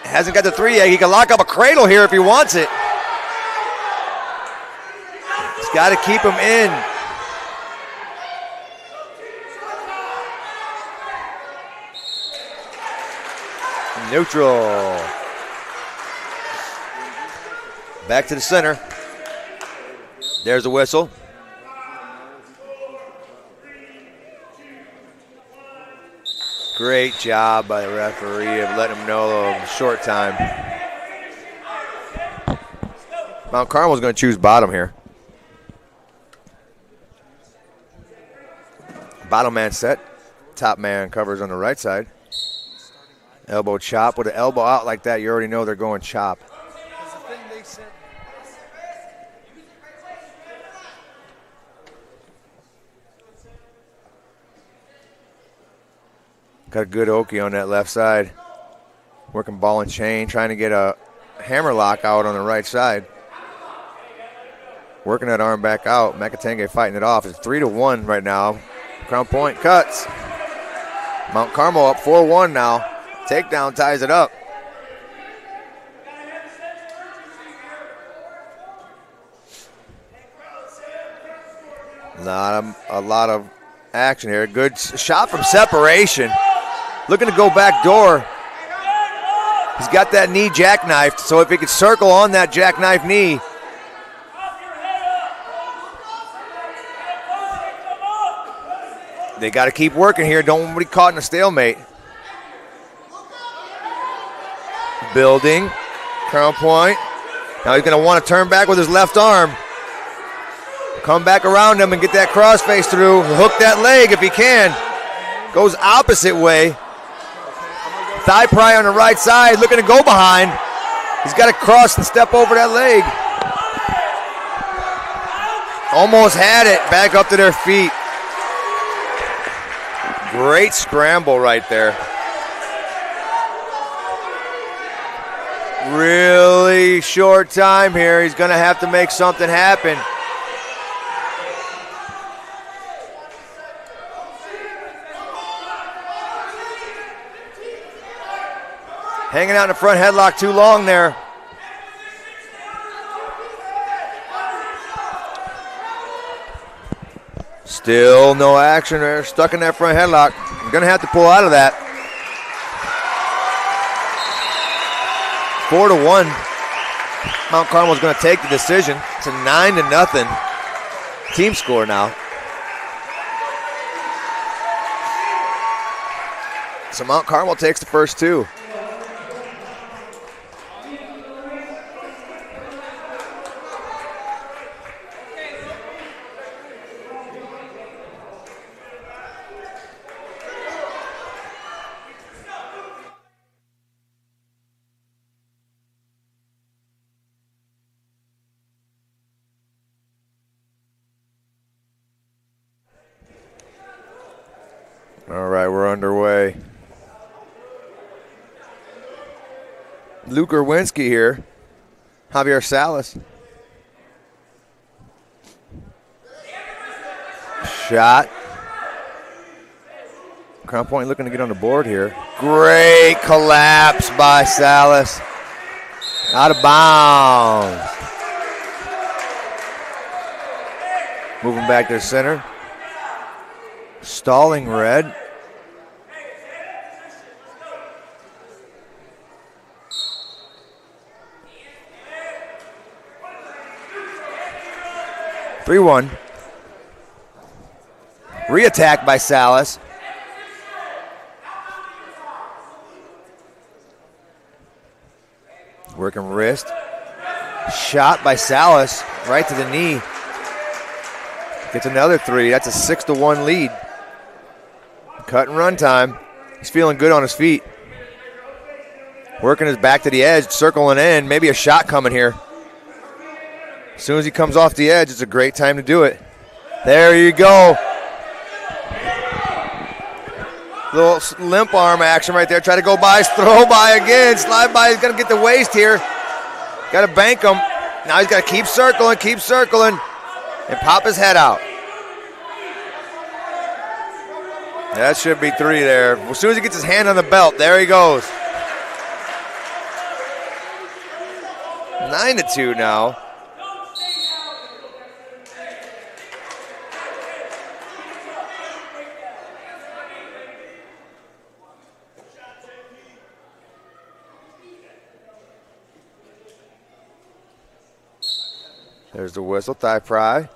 Speaker 3: Hasn't got the 3 yet. He can lock up a cradle here if he wants it. He's got to keep him in. Neutral. Back to the center. There's the whistle. Great job by the referee of letting him know of a short time. Mount Carmel's going to choose bottom here. Bottom man set. Top man covers on the right side. Elbow chop. With an elbow out like that, you already know they're going chop. Got a good Oki on that left side. Working ball and chain, trying to get a hammer lock out on the right side. Working that arm back out. Makatenge fighting it off. It's 3-1 right now. Crown Point cuts. Mount Carmel up 4-1 now. Takedown ties it up. A lot of action here. Good shot from separation. Looking to go back door. He's got that knee jackknifed, so if he could circle on that jackknife knee. They got to keep working here. Don't want to be caught in a stalemate. Building. Crown Point. Now he's going to want to turn back with his left arm. Come back around him and get that crossface through. Hook that leg if he can. Goes opposite way. Thigh pry on the right side, looking to go behind. He's got to cross and step over that leg. Almost had it, back up to their feet. Great scramble right there. Really short time here. He's going to have to make something happen. Hanging out in the front headlock too long there. Still no action there. Stuck in that front headlock. I'm going to have to pull out of that. 4-1. Mount Carmel's going to take the decision. It's a 9-0 team score now. So Mount Carmel takes the first two. All right, we're underway. Luke Erwinski here. Javier Salas. Shot. Crown Point looking to get on the board here. Great collapse by Salas. Out of bounds. Moving back to center. Stalling red. (3-1). Re-attack by Salas. Working wrist. Shot by Salas right to the knee. Gets another three. That's a 6-1 lead. Cut and run time. He's feeling good on his feet. Working his back to the edge, circling in. Maybe a shot coming here. As soon as he comes off the edge, it's a great time to do it. There you go. Little limp arm action right there. Try to go by, throw by again, slide by. He's going to get the waist here. Got to bank him. Now he's got to keep circling, and pop his head out. That should be three there. As soon as he gets his hand on the belt, there he goes. 9-2 now. There's the whistle, thigh pry.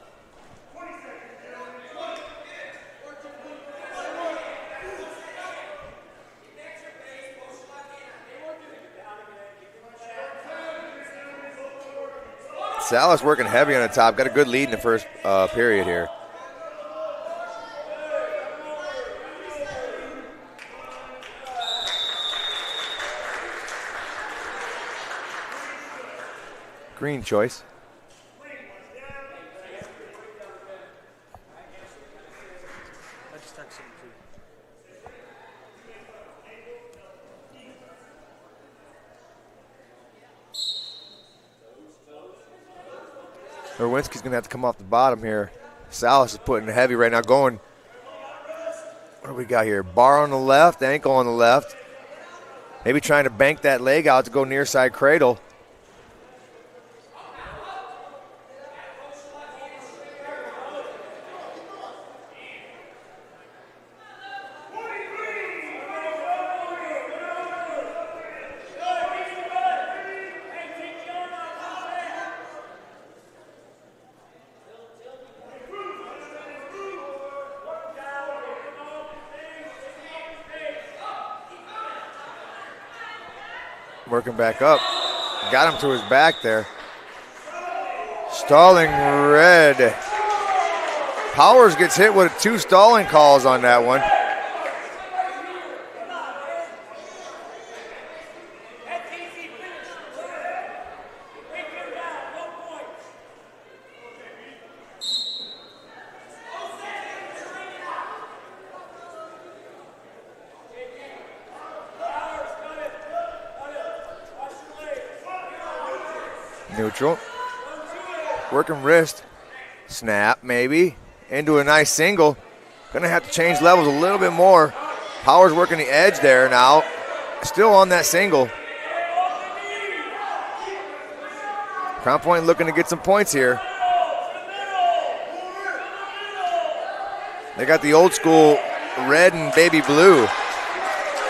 Speaker 3: Salas working heavy on the top. Got a good lead in the first period here. Green choice. Erwinski's going to have to come off the bottom here. Salas is putting heavy right now, going. What do we got here? Bar on the left, ankle on the left. Maybe trying to bank that leg out to go near side cradle. Working back up. Got him to his back there. Stalling red. Powers gets hit with two stalling calls on that one. Neutral. Working wrist. Snap, maybe. Into a nice single. Gonna have to change levels a little bit more. Powers working the edge there now. Still on that single. Crown Point looking to get some points here. They got the old school red and baby blue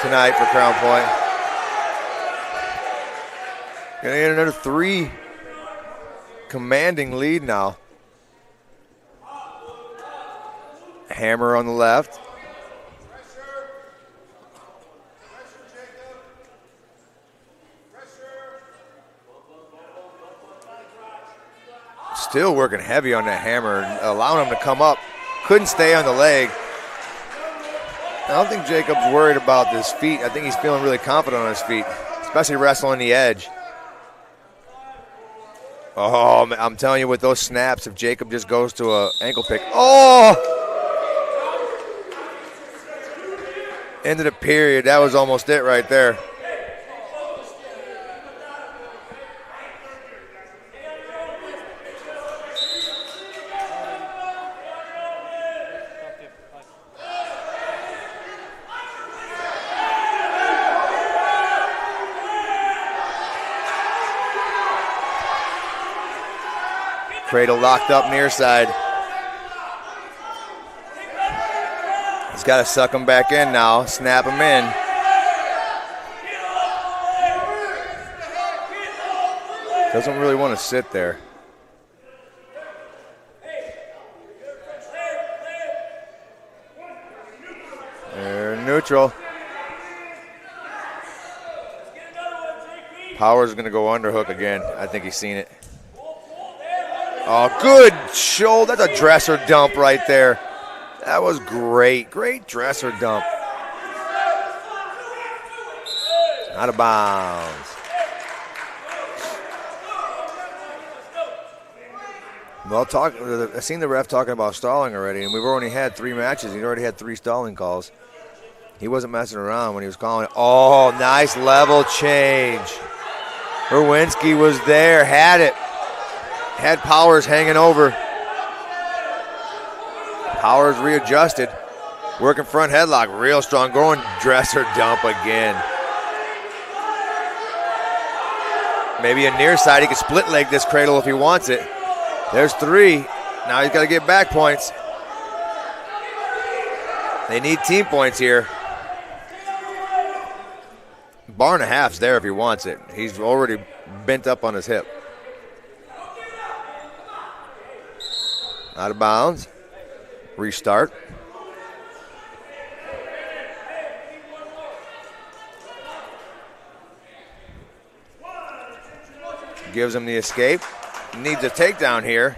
Speaker 3: tonight for Crown Point. Gonna get another 3. Commanding lead now. Hammer on the left. Still working heavy on that hammer, allowing him to come up. Couldn't stay on the leg. I don't think Jacob's worried about his feet. I think he's feeling really confident on his feet, especially wrestling the edge. Oh, I'm telling you, with those snaps, if Jacob just goes to an ankle pick. Oh! End of the period. That was almost it right there. Cradle locked up near side. He's got to suck him back in now, snap him in. Doesn't really want to sit there. They're neutral. Powers going to go underhook again. I think he's seen it. Oh, good shoulder. That's a dresser dump right there. That was great. Great dresser dump. Out of bounds. Well, I've seen the ref talking about stalling already, and we've only had 3 matches. He's already had 3 stalling calls. He wasn't messing around when he was calling it. Oh, nice level change. Herwinski was there, had it. Had Powers hanging over. Powers readjusted. Working front headlock, real strong. Going dresser dump again. Maybe a near side. He could split leg this cradle if he wants it. There's 3. Now he's got to get back points. They need team points here. Bar and a half's there if he wants it. He's already bent up on his hip. Out of bounds. Restart. Gives him the escape. Needs a takedown here.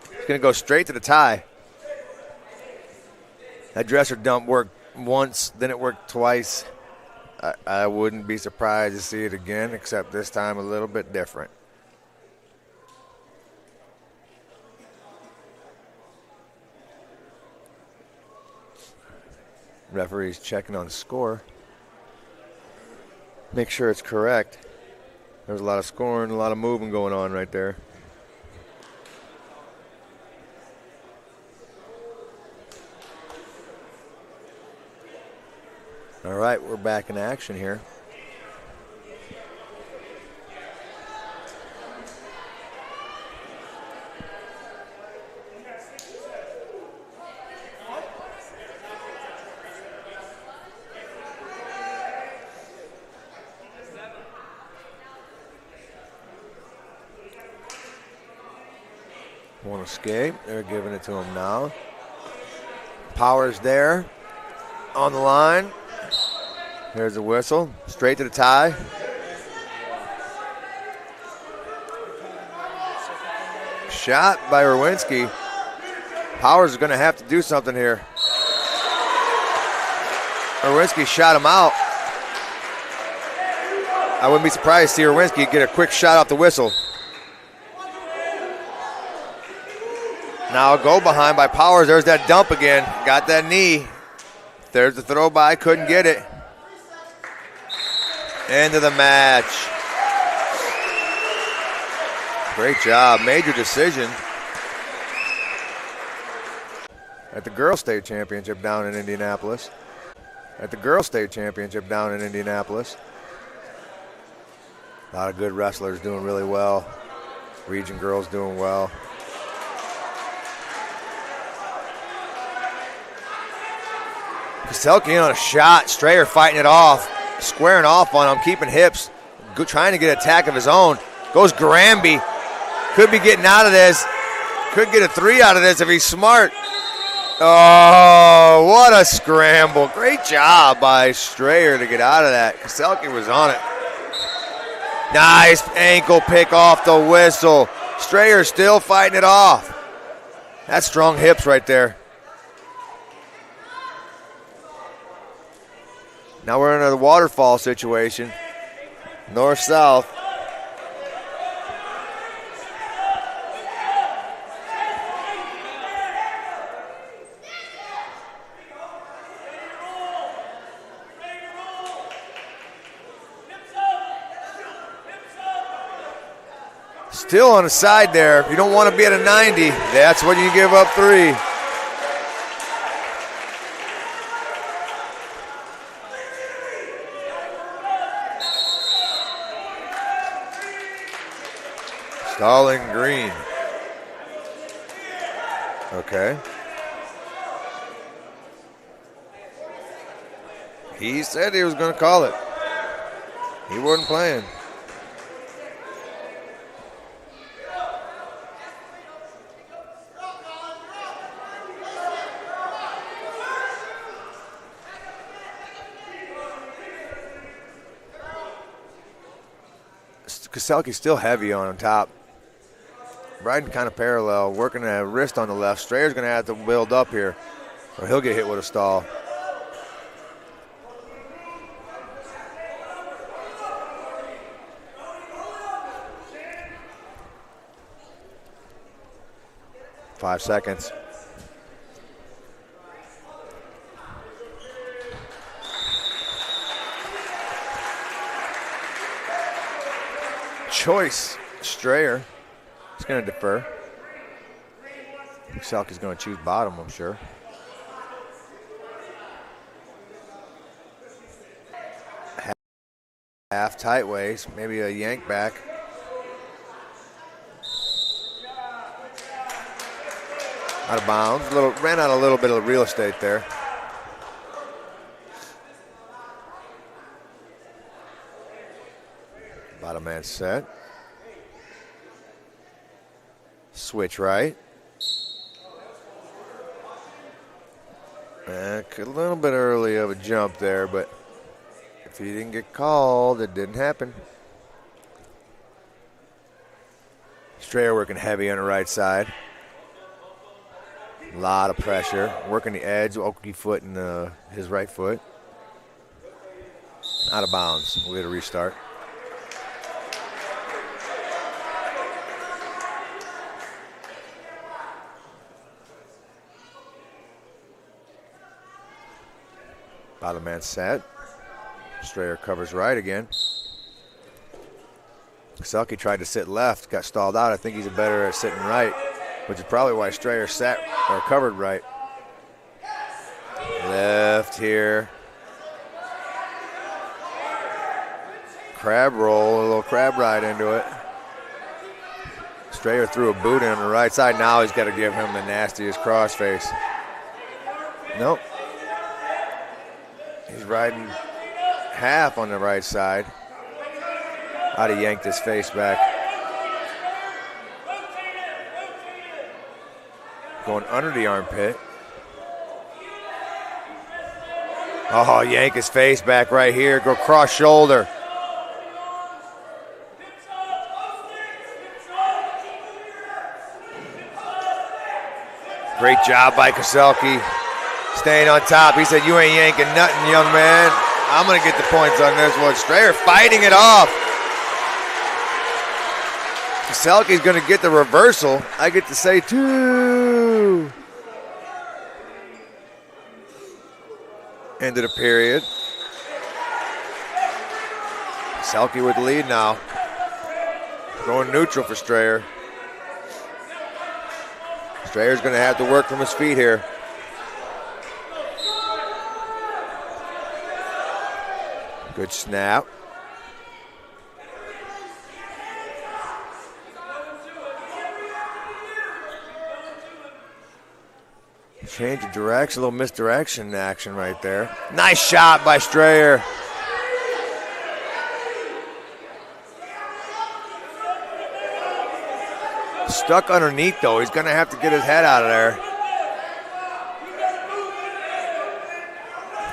Speaker 3: He's going to go straight to the tie. That dresser dump worked once, then it worked twice. I wouldn't be surprised to see it again, except this time a little bit different. Referee's checking on the score. Make sure it's correct. There's a lot of scoring, a lot of moving going on right there. All right, we're back in action here. One escape. They're giving it to him now. Powers there on the line. There's a whistle. Straight to the tie. Shot by Herwinski. Powers is going to have to do something here. Herwinski shot him out. I wouldn't be surprised to see Herwinski get a quick shot off the whistle. Now a go behind by Powers. There's that dump again. Got that knee. There's the throw by. Couldn't get it. End of the match. Great job. Major decision. At the Girls State Championship down in Indianapolis. A lot of good wrestlers doing really well. Region girls doing well. Kostelki on a shot. Strayer fighting it off. Squaring off on him, keeping hips. trying to get an attack of his own. Goes Granby. Could be getting out of this. Could get a 3 out of this if he's smart. Oh, what a scramble. Great job by Strayer to get out of that. Kaselke was on it. Nice ankle pick off the whistle. Strayer still fighting it off. That's strong hips right there. Now we're in a waterfall situation. North-south. Still on the side there. If you don't want to be at a 90, that's when you give up 3. Stalling Green. Okay. He said he was going to call it. He wasn't playing. Kaselke's still heavy on top. Riding kind of parallel, working a wrist on the left. Strayer's going to have to build up here, or he'll get hit with a stall. Five seconds. Choice, Strayer. He's going to defer. Kaselke's going to choose bottom, I'm sure. Half tight waist, maybe a yank back. Out of bounds. Ran out a little bit of real estate there. Bottom man set. Switch right. A little bit early of a jump there, but if he didn't get called, it didn't happen. Strayer working heavy on the right side. A lot of pressure. Working the edge, Okie foot and his right foot. Out of bounds. We had a restart. Bottom man set. Strayer covers right again. Kaselke tried to sit left, got stalled out. I think he's better at sitting right, which is probably why Strayer sat or covered right. Left here. Crab roll, a little crab ride into it. Strayer threw a boot in on the right side. Now he's got to give him the nastiest crossface. Nope. He's riding half on the right side. I'd have yanked his face back. Going under the armpit. Oh, yank his face back right here. Go cross shoulder. Great job by Kaselke. Staying on top. He said, you ain't yanking nothing, young man. I'm going to get the points on this one. Strayer fighting it off. Kaselke's going to get the reversal. I get to say 2. End of the period. Kaselke with the lead now. Going neutral for Strayer. Strayer's going to have to work from his feet here. Good snap. Change of direction, a little misdirection action right there. Nice shot by Strayer. Stuck underneath, though. He's going to have to get his head out of there.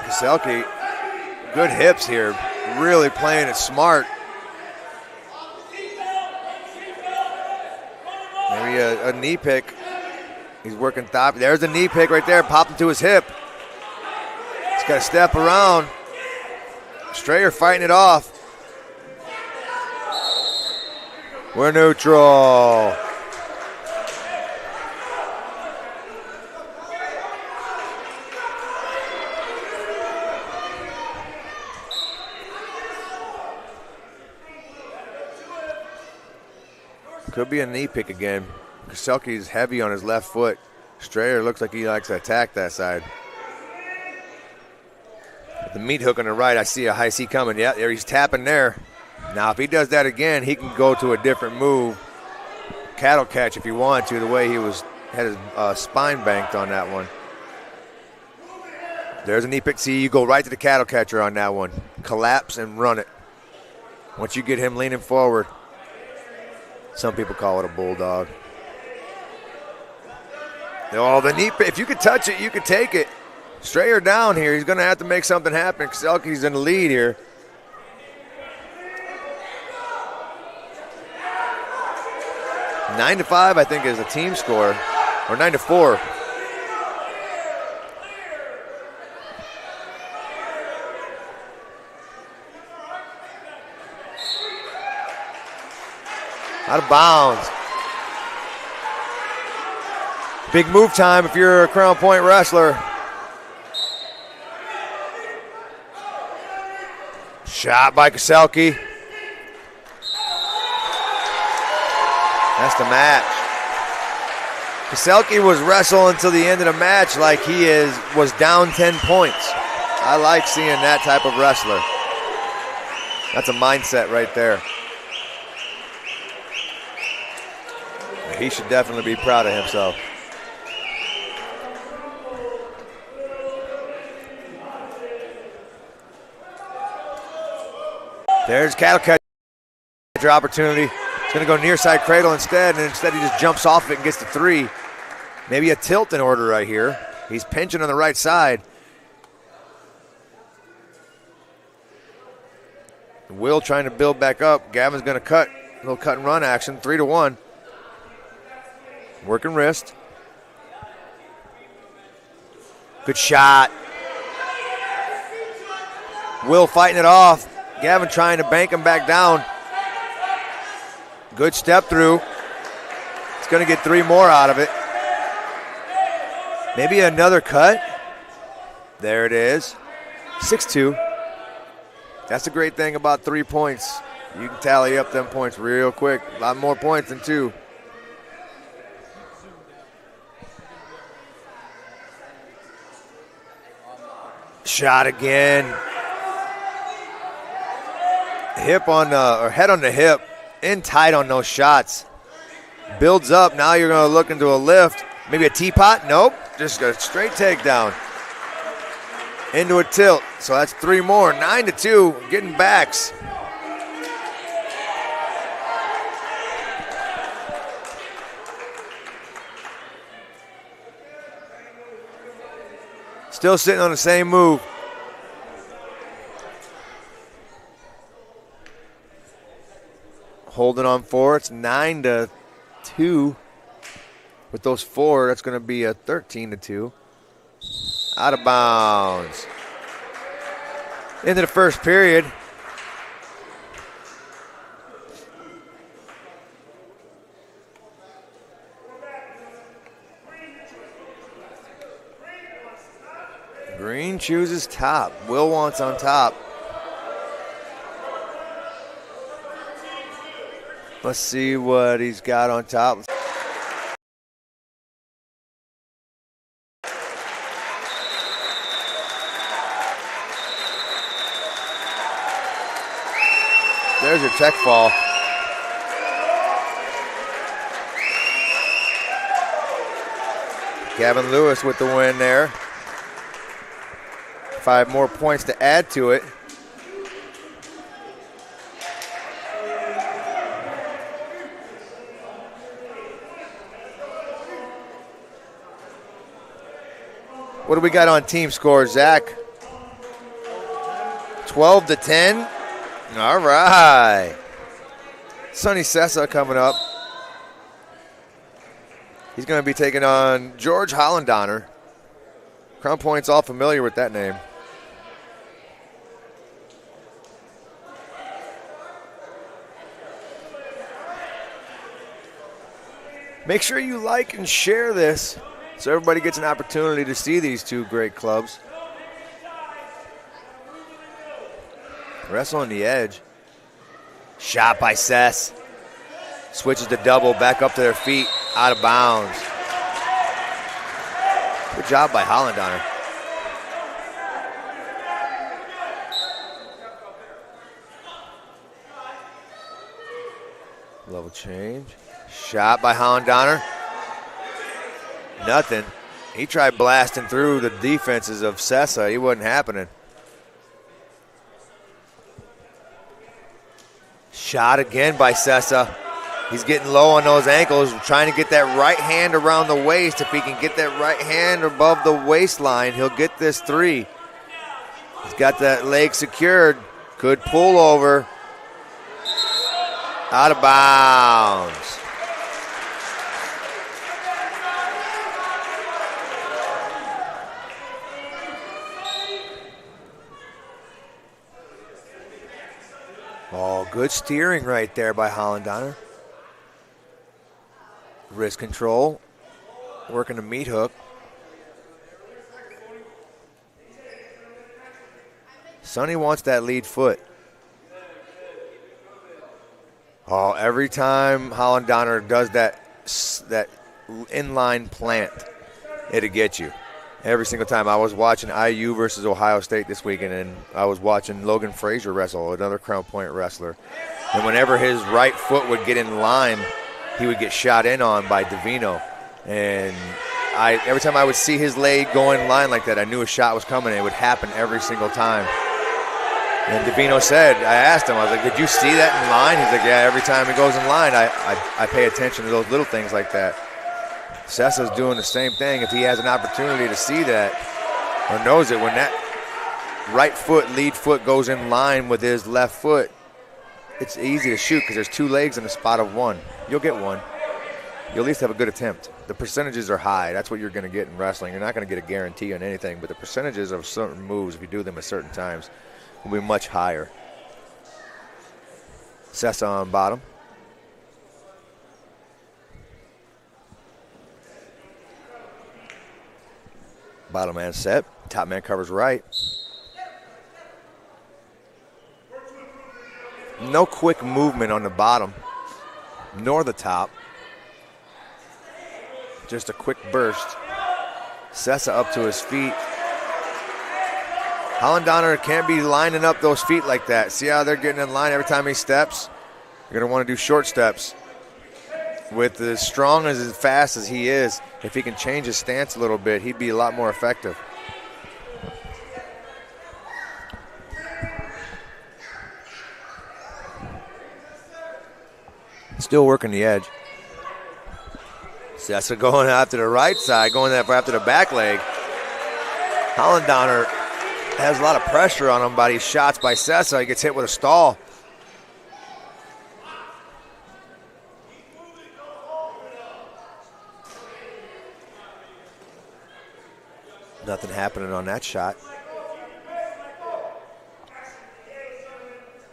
Speaker 3: Kaselke, good hips here. Really playing it smart. Maybe a knee pick. He's working top. There's a knee pick right there. Popped into his hip. He's got to step around. Strayer fighting it off. We're neutral. Could be a knee pick again. Kaselke's heavy on his left foot. Strayer looks like he likes to attack that side. The meat hook on the right, I see a high C coming. Yeah, there he's tapping there. Now, if he does that again, he can go to a different move. Cattle catch if he wanted to, the way he had his spine banked on that one. There's a knee pick. See, you go right to the cattle catcher on that one. Collapse and run it. Once you get him leaning forward, some people call it a bulldog. Oh, the knee pick. If you could touch it, you could take it. Strayer down here. He's going to have to make something happen. Kaselke's in the lead here. – 9-5, I think, is a team score, or 9-4. Out of bounds. Big move time if you're a Crown Point wrestler. Shot by Kaselke. That's the match. Kaselke was wrestling until the end of the match like he was down 10 points. I like seeing that type of wrestler. That's a mindset right there. He should definitely be proud of himself. There's cattle catcher opportunity. He's going to go near side cradle instead, and instead he just jumps off of it and gets to 3. Maybe a tilt in order right here. He's pinching on the right side. Will trying to build back up. Gavin's going to cut. A little cut and run action, 3-1. Working wrist. Good shot. Will fighting it off. Gavin trying to bank him back down. Good step through. He's going to get 3 more out of it. Maybe another cut. There it is. 6-2. That's the great thing about 3 points. You can tally up them points real quick. A lot more points than 2. Shot again. Hip on or head on the hip. In tight on those shots. Builds up. Now you're going to look into a lift. Maybe a teapot? Nope. Just a straight takedown. Into a tilt. So that's 3 more. 9-2. Getting backs. Still sitting on the same move. Holding on 4. It's 9-2. With those 4, that's going to be a 13-2. Out of bounds. Into the first period. Green chooses top. Will wants on top. Let's see what he's got on top. There's your tech fall. Gavin Lewis with the win there. 5 more points to add to it. What do we got on team score, Zach? 12-10. All right. Sonny Sessa coming up. He's going to be taking on George Hollandoner. Crown Point's all familiar with that name. Make sure you like and share this so everybody gets an opportunity to see these two great clubs. Wrestle on the edge. Shot by Sess. Switches to double, back up to their feet, out of bounds. Good job by Hollandoner. Level change. Shot by Hollandoner. Nothing. He tried blasting through the defenses of Sessa. He wasn't happening. Shot again by Sessa. He's getting low on those ankles, trying to get that right hand around the waist. If he can get that right hand above the waistline, he'll get this three. He's got that leg secured. Good pull over. Out of bounds. Oh, good steering right there by Hollandoner. Wrist control, working the meat hook. Sonny wants that lead foot. Oh, every time Hollandoner does that inline plant, it'll get you. Every single time. I was watching IU versus Ohio State this weekend, and I was watching Logan Frazier wrestle, another Crown Point wrestler. And whenever his right foot would get in line, he would get shot in on by Davino. And every time I would see his leg go in line like that, I knew a shot was coming, and it would happen every single time. And Davino said, I asked him, I was like, did you see that in line? He's like, yeah, every time he goes in line, I pay attention to those little things like that. Sessa's doing the same thing. If he has an opportunity to see that or knows it, when that right foot, lead foot goes in line with his left foot, it's easy to shoot because there's two legs in the spot of one. You'll get one. You'll at least have a good attempt. The percentages are high. That's what you're going to get in wrestling. You're not going to get a guarantee on anything, but the percentages of certain moves, if you do them at certain times, will be much higher. Sessa on bottom. Bottom man set. Top man covers right. No quick movement on the bottom, nor the top. Just a quick burst. Sessa up to his feet. Hollandoner can't be lining up those feet like that. See how they're getting in line every time he steps? You're going to want to do short steps. With as strong as fast as he is, if he can change his stance a little bit, he'd be a lot more effective. Still working the edge. Sessa going after the right side, going after the back leg. Hollandoner has a lot of pressure on him by these shots by Sessa. He gets hit with a stall. Nothing happening on that shot.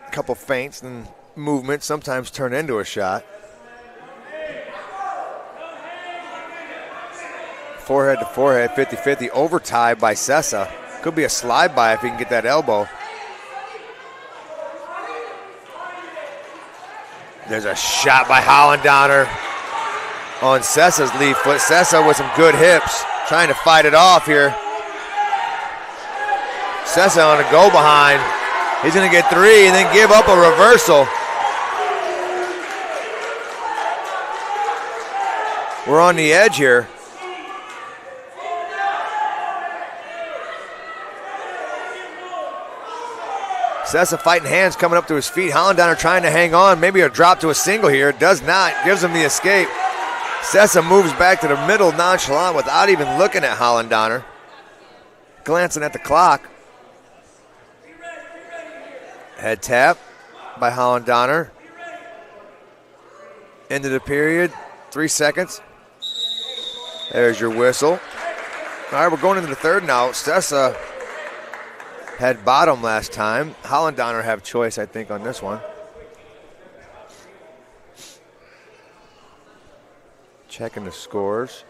Speaker 3: A couple feints and movements sometimes turn into a shot. Forehead to forehead, 50-50. Over tie by Sessa. Could be a slide by if he can get that elbow. There's a shot by Hollandoner on Sessa's lead foot. Sessa with some good hips, trying to fight it off here. Sessa on a go behind. He's going to get three and then give up a reversal. We're on the edge here. Sessa fighting hands coming up to his feet. Hollandoner trying to hang on. Maybe a drop to a single here. Does not. Gives him the escape. Sessa moves back to the middle nonchalant without even looking at Hollandoner. glancing at the clock. Head tap by Holland Donner. End of the period, 3 seconds. There's your whistle. All right, we're going into the third now. Sessa had bottom last time. Holland Donner have choice, I think, on this one. Checking the scores.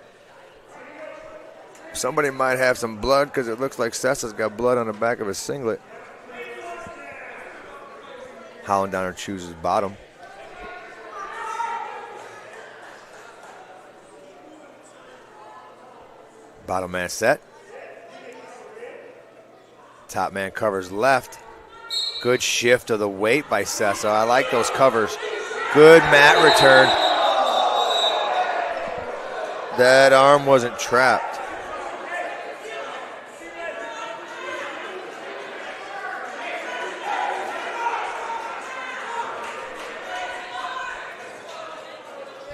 Speaker 3: Somebody might have some blood because it looks like Sessa's got blood on the back of his singlet. Holland Donner chooses bottom. Bottom man set. Top man covers left. Good shift of the weight by Sessa. I like those covers. Good mat return. That arm wasn't trapped.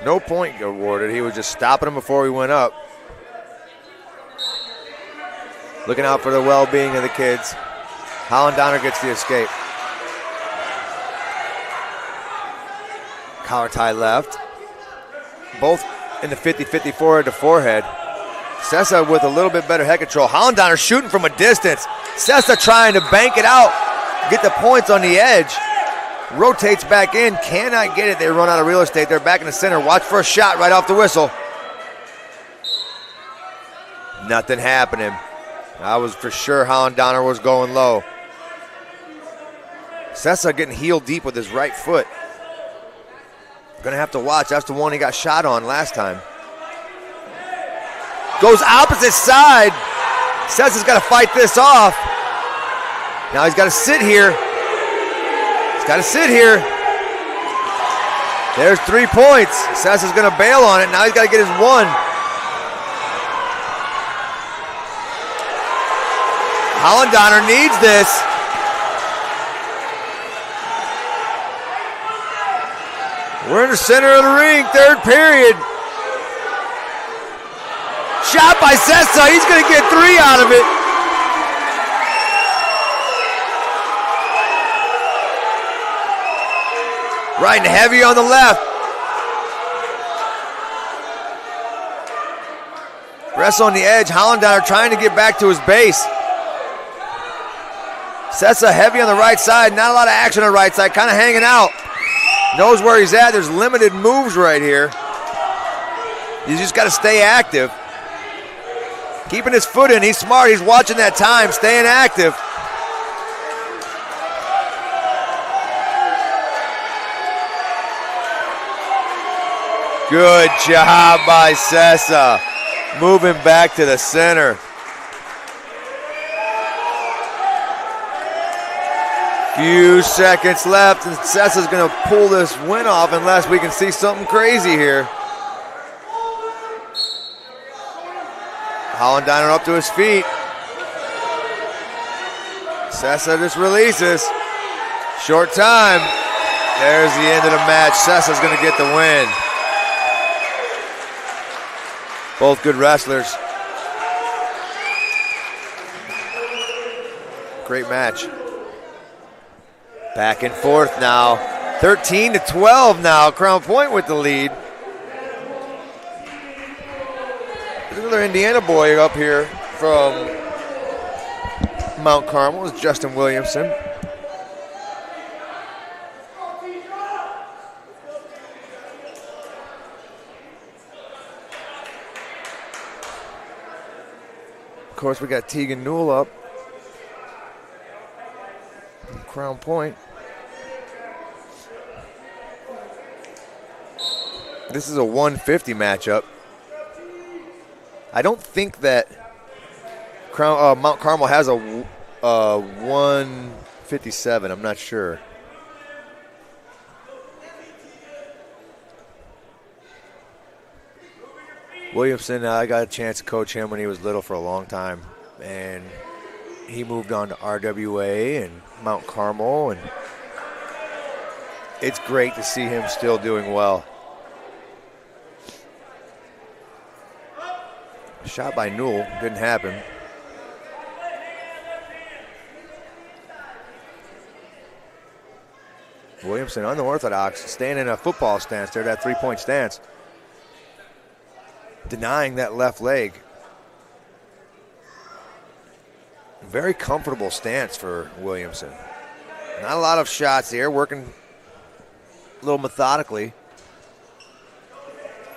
Speaker 3: No point awarded. He was just stopping him before he went up. Looking out for the well-being of the kids. Holland Donner gets the escape. Collar tie left. Both in the 50-50 forward to forehead. Sessa with a little bit better head control. Holland Donner shooting from a distance. Sessa trying to bank it out. Get the points on the edge. Rotates back in, cannot get it. They run out of real estate. They're back in the center. Watch for a shot right off the whistle. Nothing happening. I was for sure Holland Donner was going low. Sessa getting heel deep with his right foot. Gonna have to watch. That's the one he got shot on last time. Goes opposite side. Sessa's got to fight this off. Now he's got to sit here. He's got to sit here. There's 3 points. Sessa's going to bail on it. Now he's got to get his one. Holland Donner needs this. We're in the center of the ring, third period. Shot by Sessa. He's going to get 3 out of it. Riding heavy on the left. Rests on the edge. Holland Donner trying to get back to his base. Sessa heavy on the right side. Not a lot of action on the right side. Kind of hanging out. Knows where he's at. There's limited moves right here. You just got to stay active. Keeping his foot in. He's smart. He's watching that time. Staying active. Good job by Sessa. Moving back to the center. Few seconds left, and Sessa's going to pull this win off unless we can see something crazy here. Holland Donner up to his feet. Sessa just releases. Short time. There's the end of the match. Sessa's going to get the win. Both good wrestlers. Great match. Back and forth now. 13-12 now. Crown Point with the lead. There's another Indiana boy up here from Mount Carmel. It's Justin Williamson. Of course, we got Tegan Newell up. Crown Point. This is a 150 matchup. I don't think that Mount Carmel has a 157. I'm not sure. Williamson, I got a chance to coach him when he was little for a long time, and he moved on to RWA and Mount Carmel, and it's great to see him still doing well. Shot by Newell, didn't happen. Williamson unorthodox, staying in a football stance there, that three-point stance. Denying that left leg. Very comfortable stance for Williamson. Not a lot of shots here, working a little methodically.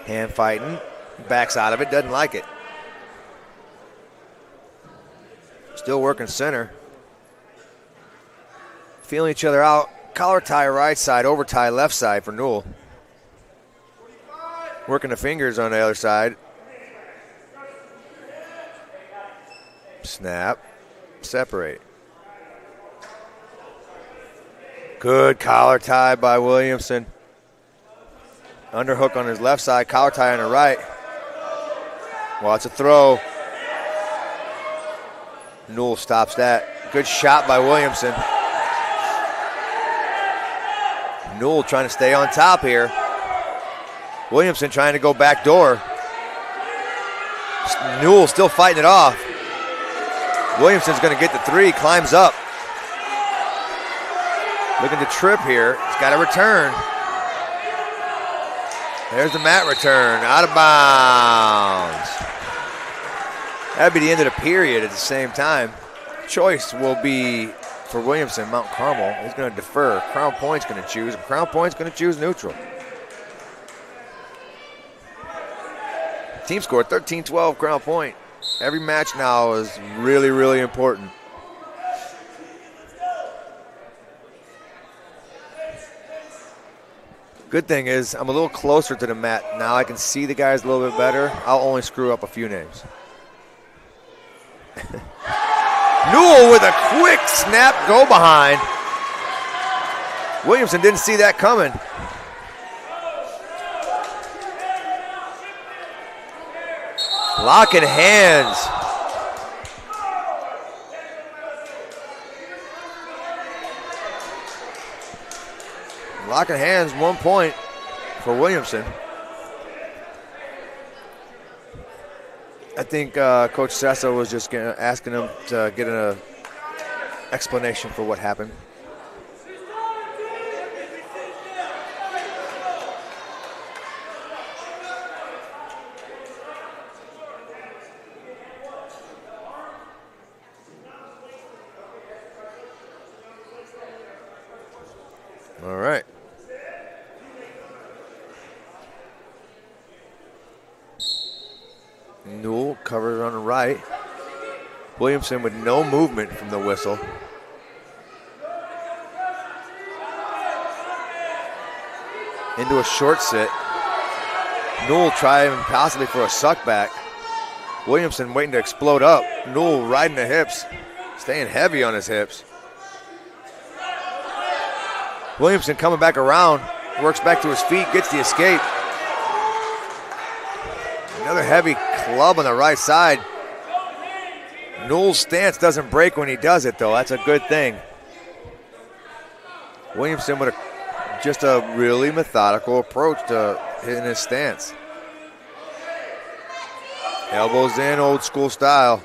Speaker 3: Hand fighting, backs out of it, doesn't like it. Still working center. Feeling each other out. Collar tie right side, over tie left side for Newell. Working the fingers on the other side. Snap. Separate. Good collar tie by Williamson. Underhook on his left side, collar tie on the right. Well, it's a throw. Newell stops that. Good shot by Williamson. Newell trying to stay on top here. Williamson trying to go back door. Newell still fighting it off. Williamson's going to get the three, climbs up. Looking to trip here. He's got a return. There's the mat return, out of bounds. That'd be the end of the period at the same time. Choice will be for Williamson, Mount Carmel. He's going to defer. Crown Point's going to choose, and Crown Point's going to choose neutral. Team score 13-12, Crown Point. Every match now is really, really important. Good thing is I'm a little closer to the mat. Now I can see the guys a little bit better. I'll only screw up a few names. Newell with a quick snap go behind. Williamson didn't see that coming. Locking hands. Locking hands, 1 point for Williamson. I think Coach Sessa was just asking him to get an explanation for what happened. All right. Newell covered on the right. Williamson with no movement from the whistle. Into a short sit. Newell trying possibly for a suck back. Williamson waiting to explode up. Newell riding the hips, staying heavy on his hips. Williamson coming back around, works back to his feet, gets the escape. Another heavy club on the right side. Newell's stance doesn't break when he does it, though. That's a good thing. Williamson with just a really methodical approach to hitting his stance. Elbows in, old school style.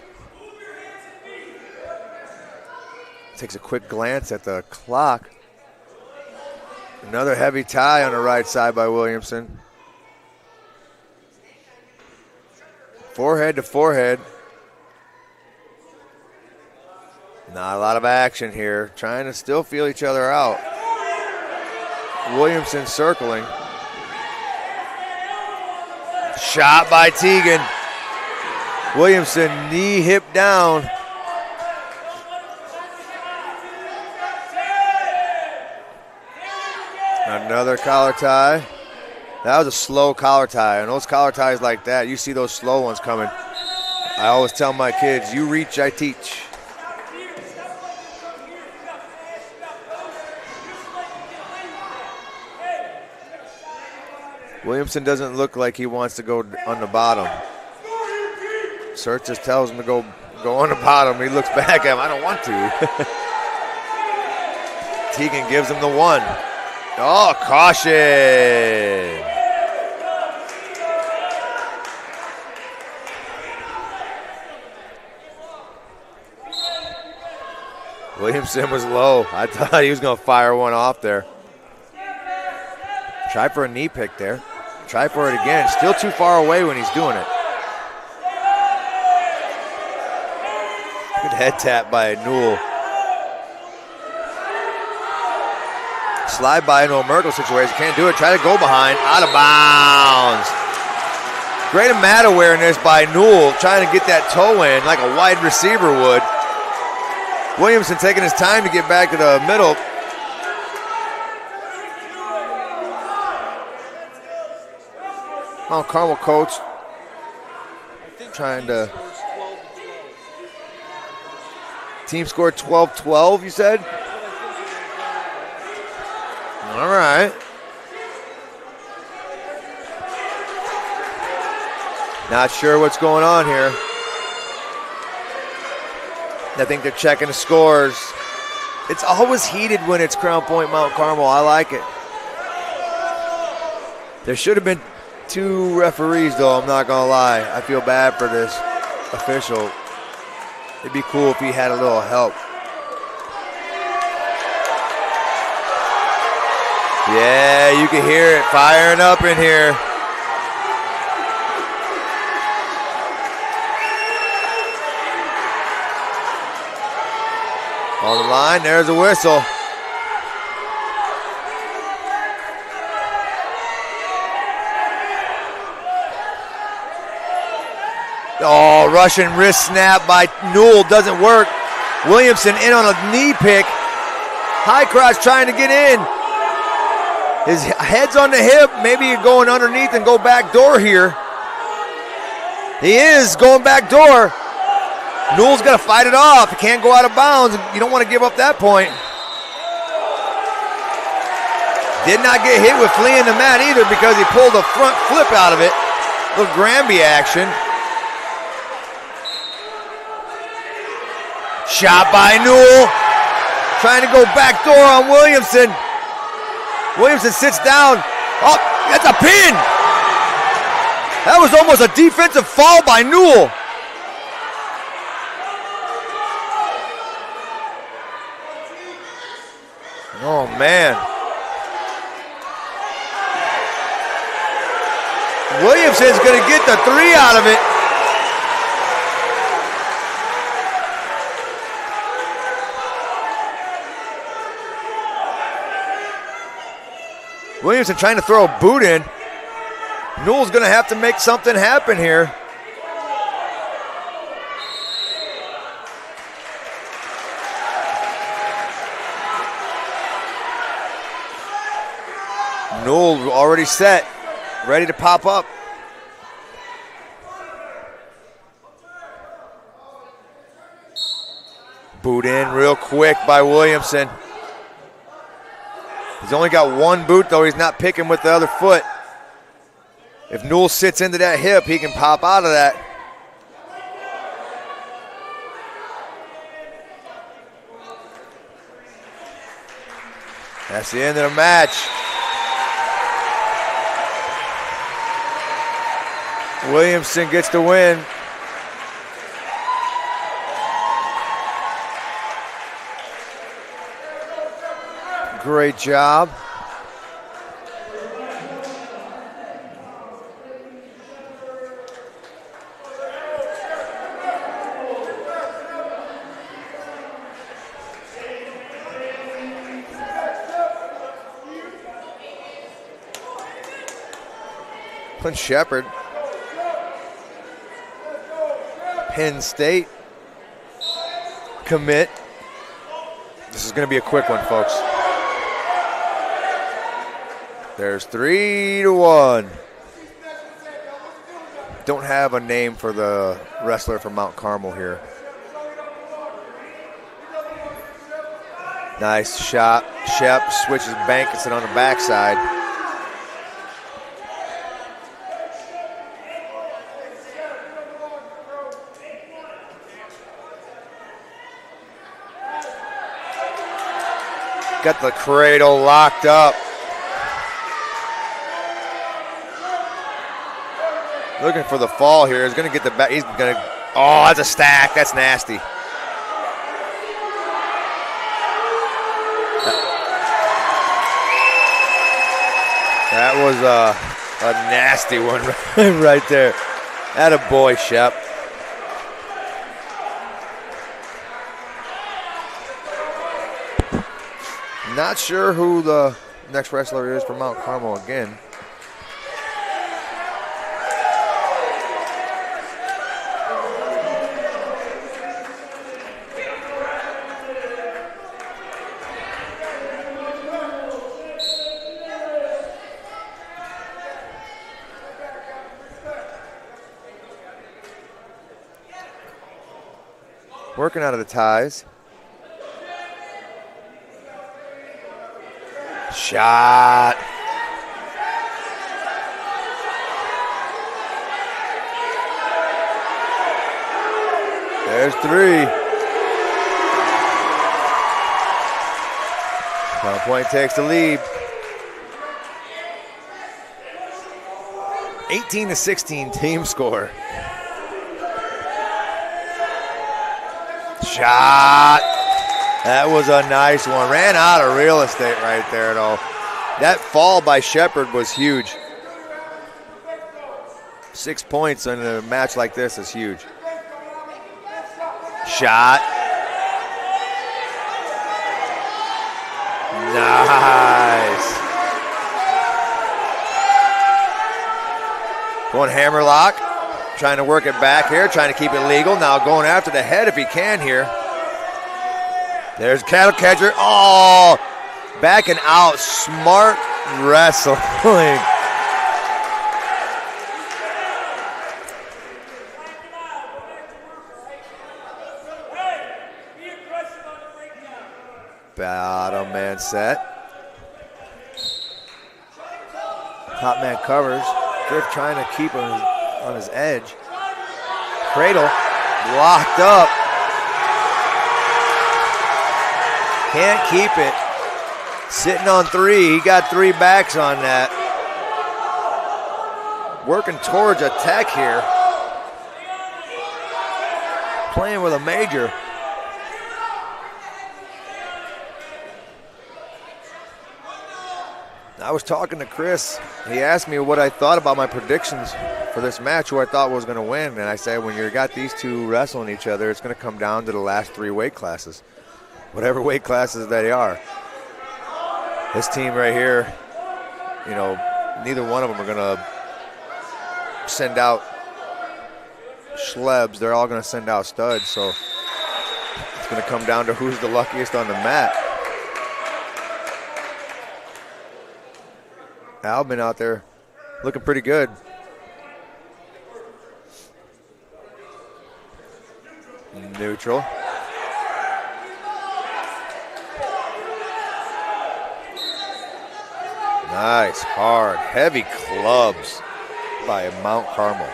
Speaker 3: Takes a quick glance at the clock. Another heavy tie on the right side by Williamson. Forehead to forehead. Not a lot of action here. Trying to still feel each other out. Williamson circling. Shot by Teagan. Williamson knee hip down. Another collar tie. That was a slow collar tie. And those collar ties like that, you see those slow ones coming. I always tell my kids, you reach, I teach. Williamson doesn't look like he wants to go on the bottom. Search just tells him to go on the bottom. He looks back at him, I don't want to. Teagan gives him the one. Oh, caution. Williamson was low. I thought he was going to fire one off there. Try for a knee pick there. Try for it again. Still too far away when he's doing it. Good head tap by Newell. Slide by into a Merkel situation. Can't do it. Try to go behind. Out of bounds. Great mat awareness by Newell, trying to get that toe in like a wide receiver would. Williamson taking his time to get back to the middle. Mount Carmel coach trying to. Team scored 12-12, you said? All right. Not sure what's going on here. I think they're checking the scores. It's always heated when it's Crown Point Mount Carmel. I like it. There should have been 2 referees, though. I'm not going to lie. I feel bad for this official. It'd be cool if he had a little help. Yeah, you can hear it firing up in here. On the line, there's a whistle. Oh, Russian wrist snap by Newell doesn't work. Williamson in on a knee pick. High cross trying to get in. His head's on the hip. Maybe you're going underneath and go back door here. He is going back door. Newell's got to fight it off. He can't go out of bounds. You don't want to give up that point. Did not get hit with fleeing the mat either because he pulled a front flip out of it. Little Granby action. Shot by Newell. Trying to go back door on Williamson. Williamson sits down. Oh, that's a pin. That was almost a defensive fall by Newell. Oh, man. Williamson's going to get the 3 out of it. Williamson trying to throw a boot in. Newell's going to have to make something happen here. Newell already set, ready to pop up. Boot in real quick by Williamson. He's only got 1 boot, though. He's not picking with the other foot. If Newell sits into that hip, he can pop out of that. That's the end of the match. Williamson gets the win. Great job. Clint Shepard. Penn State commit. This is going to be a quick one, folks. There's 3-1. Don't have a name for the wrestler from Mount Carmel here. Nice shot. Shep switches Bankinson on the backside. Got the cradle locked up. Looking for the fall here. He's going to get the back. He's going to. Oh, that's a stack. That's nasty. That was a nasty one right there. Atta boy, Shep. Not sure who the next wrestler is for Mount Carmel again. Working out of the ties. Shot. There's 3. Crown Point takes the lead. 18-16 team score. Shot. That was a nice one. Ran out of real estate right there, though. That fall by Shepard was huge. 6 points in a match like this is huge. Shot. Nice. Going hammerlock. Trying to work it back here, trying to keep it legal. Now going after the head if he can here. There's cattle catcher. Oh, backing out. Smart wrestling. Bottom man set. Top man covers. Griff trying to keep him on his edge. Cradle locked up. Can't keep it. Sitting on 3. He got 3 backs on that. Working towards a tech here. Playing with a major. I was talking to Chris. He asked me what I thought about my predictions for this match, who I thought was going to win. And I said, when you got these two wrestling each other, it's going to come down to the last 3 weight classes, whatever weight classes they are. This team right here, you know, neither one of them are going to send out schlebs. They're all going to send out studs. So it's going to come down to who's the luckiest on the mat. Albin out there looking pretty good. Neutral. Nice, hard, heavy clubs by Mount Carmel.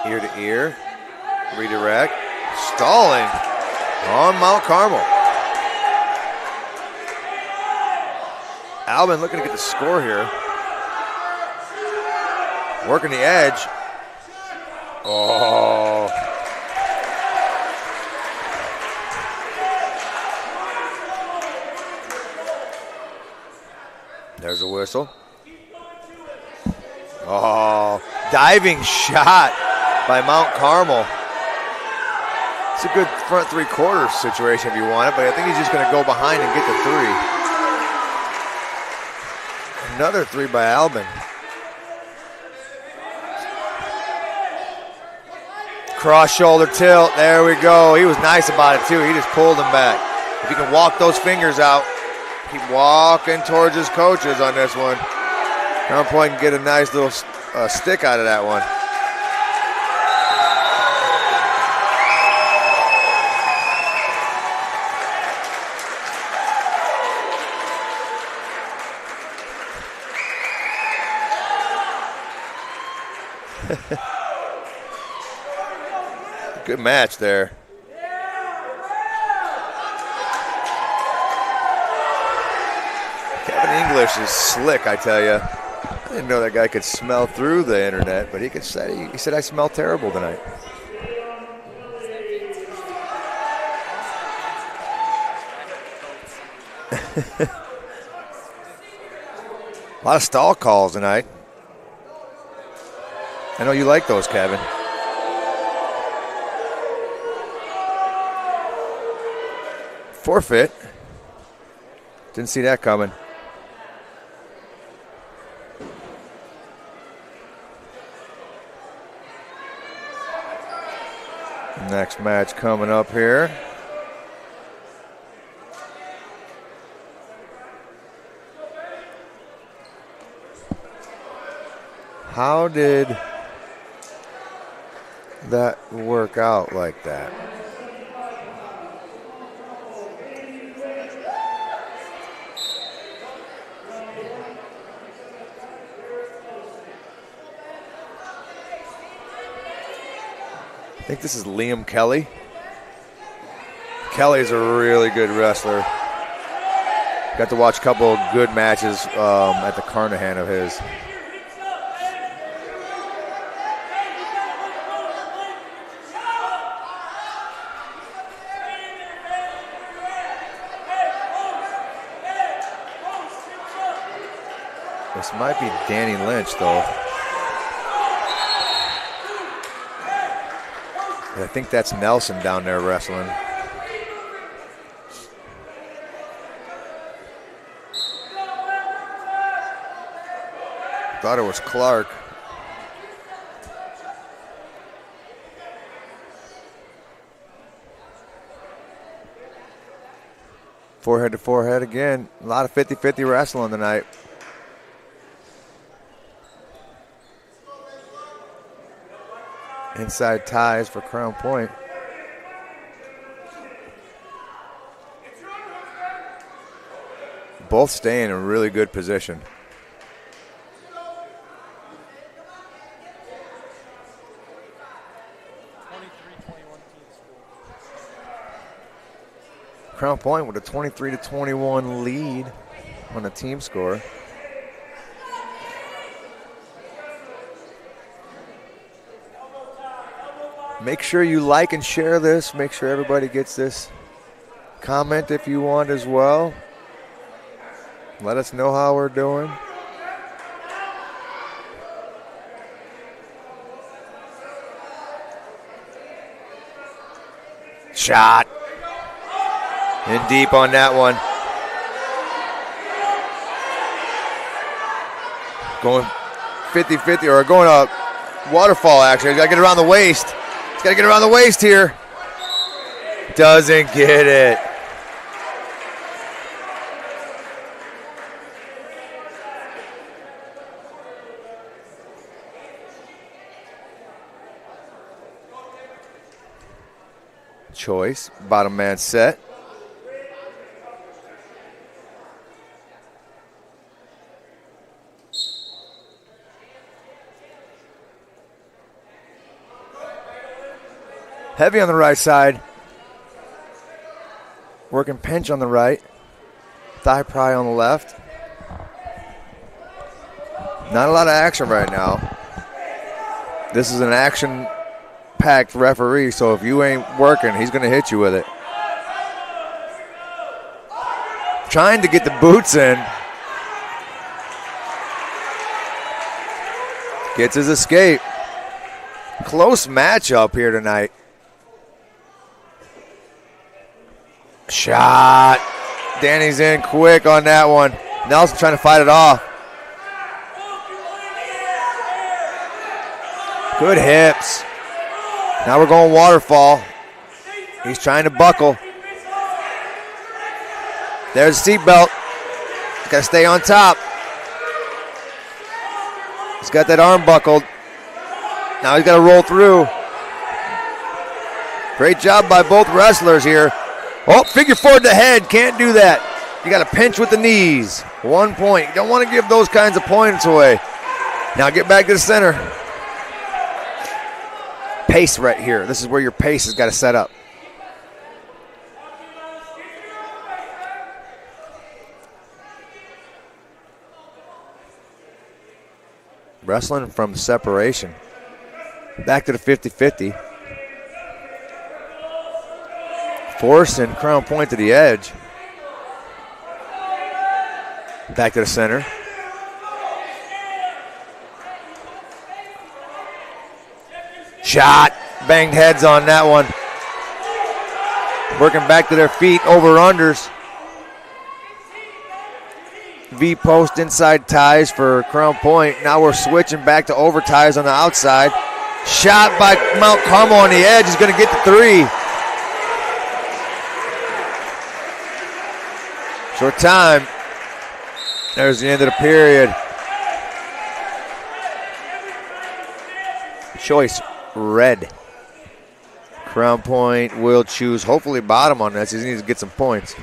Speaker 3: Ear to ear, redirect, stalling on Mount Carmel. Albin looking to get the score here. Working the edge. Oh. There's a whistle. Oh, diving shot by Mount Carmel. It's a good front 3/4 situation if you want it, but I think he's just going to go behind and get the 3. Another 3 by Albin. Cross shoulder tilt. There we go. He was nice about it too. He just pulled him back. If you can walk those fingers out, keep walking towards his coaches on this one. Crown Point can get a nice little stick out of that one. Good match there. Kevin English is slick, I tell you. I didn't know that guy could smell through the internet, but he said I smell terrible tonight. A lot of stall calls tonight. I know you like those, Kevin. Forfeit. Didn't see that coming. Next match coming up here. How did that work out like that? I think this is Liam Kelly. Kelly's a really good wrestler. Got to watch a couple of good matches at the Carnahan of his. This might be Danny Lynch, though. I think that's Nelson down there wrestling. Thought it was Clark. Forehead to forehead again. A lot of 50-50 wrestling tonight. Inside ties for Crown Point. Both staying in a really good position. Crown Point with a 23-21 lead on the team score. Make sure you like and share this. Make sure everybody gets this. Comment if you want as well. Let us know how we're doing. Shot. In deep on that one. Going 50-50 or going up waterfall actually. Got to get around the waist. He's got to get around the waist here. Doesn't get it. Choice. Bottom man set. Heavy on the right side. Working pinch on the right. Thigh pry on the left. Not a lot of action right now. This is an action-packed referee, so if you ain't working, he's going to hit you with it. Trying to get the boots in. Gets his escape. Close matchup here tonight. Shot. Danny's in quick on that one. Nelson trying to fight it off. Good hips. Now we're going waterfall. He's trying to buckle. There's the seatbelt. Got to stay on top. He's got that arm buckled. Now he's got to roll through. Great job by both wrestlers here. Oh, figure four to the head. Can't do that. You got to pinch with the knees. 1 point. You don't want to give those kinds of points away. Now get back to the center. Pace right here. This is where your pace has got to set up. Wrestling from separation. Back to the 50-50. Forcing Crown Point to the edge. Back to the center. Shot. Banged heads on that one. Working back to their feet, over-unders. V-post inside ties for Crown Point. Now we're switching back to over ties on the outside. Shot by Mount Carmel on the edge. He's going to get the three. Short time. There's the end of the period. Choice red. Crown Point will choose hopefully bottom on this. He needs to get some points.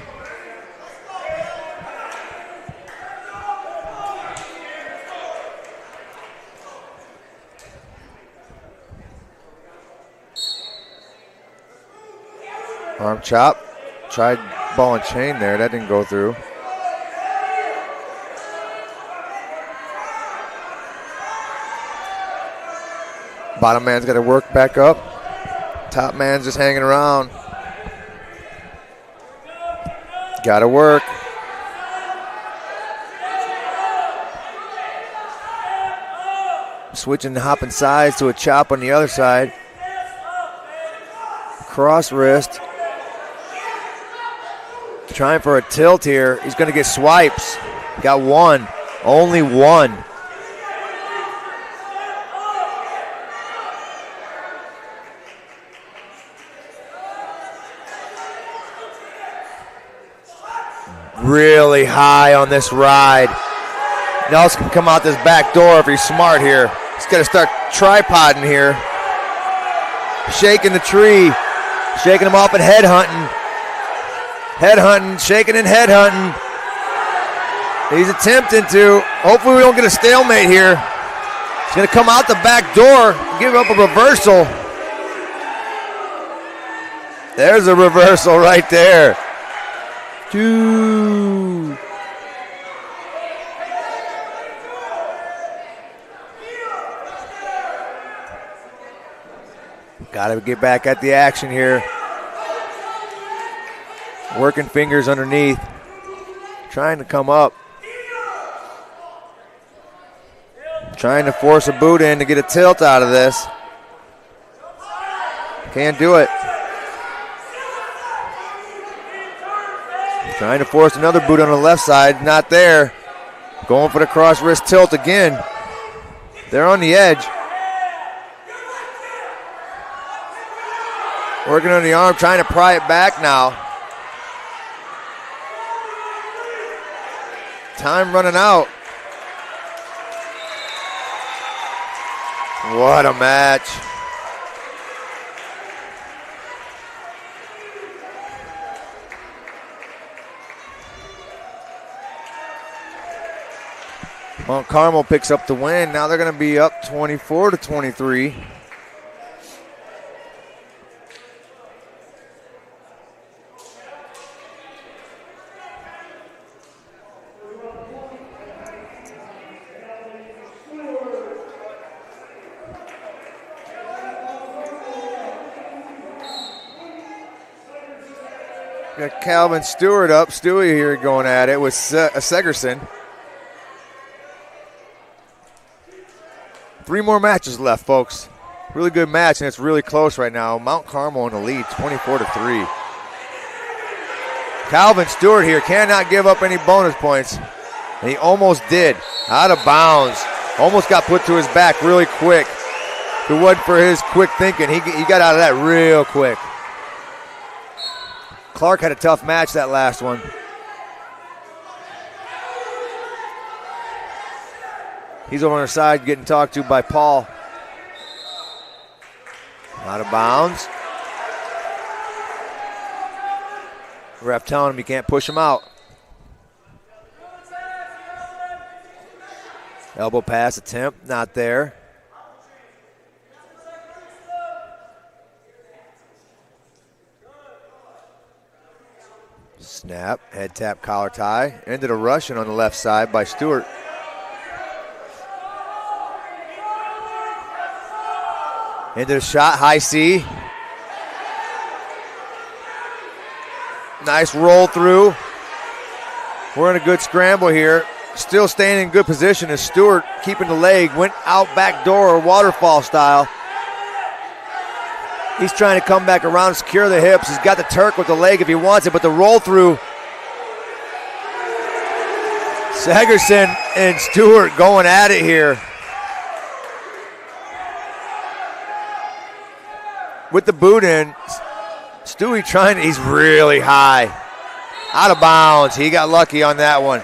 Speaker 3: Arm chop. Tried ball and chain there. That didn't go through. Bottom man's got to work back up. Top man's just hanging around. Got to work. Switching, hopping sides to a chop on the other side. Cross wrist. Trying for a tilt here. He's going to get swipes. Got one. Only one. Really high on this ride. Nelson can come out this back door if he's smart here. He's got to start tripoding here. Shaking the tree. Shaking him off and headhunting. Headhunting, shaking and headhunting. He's attempting to. Hopefully we don't get a stalemate here. He's going to come out the back door, give up a reversal. There's a reversal right there. 2. Got to get back at the action here. Working fingers underneath. Trying to come up. Trying to force a boot in to get a tilt out of this. Can't do it. Trying to force another boot on the left side. Not there. Going for the cross wrist tilt again. They're on the edge. Working on the arm, trying to pry it back now. Time running out. What a match. Mount Carmel picks up the win. Now they're going to be up 24-23. Got Calvin Stewart up. Stewie here going at it with Segerson. 3 more matches left, folks. Really good match, and it's really close right now. Mount Carmel in the lead, 24-3. Calvin Stewart here cannot give up any bonus points, and he almost did. Out of bounds. Almost got put to his back really quick. If it wasn't for his quick thinking, he got out of that real quick. Clark had a tough match that last one. He's over on the side getting talked to by Paul. Out of bounds. Ref telling him you can't push him out. Elbow pass attempt, not there. Snap, head tap, collar tie. Ended a Russian on the left side by Stewart. Into the shot, high C. Nice roll through. We're in a good scramble here. still staying in good position as Stewart keeping the leg, went out back door, waterfall style. He's trying to come back around, secure the hips. He's got the Turk with the leg if he wants it, but the roll through. Segerson and Stewart going at it here. With the boot in, Stewie trying, he's really high. Out of bounds. He got lucky on that one.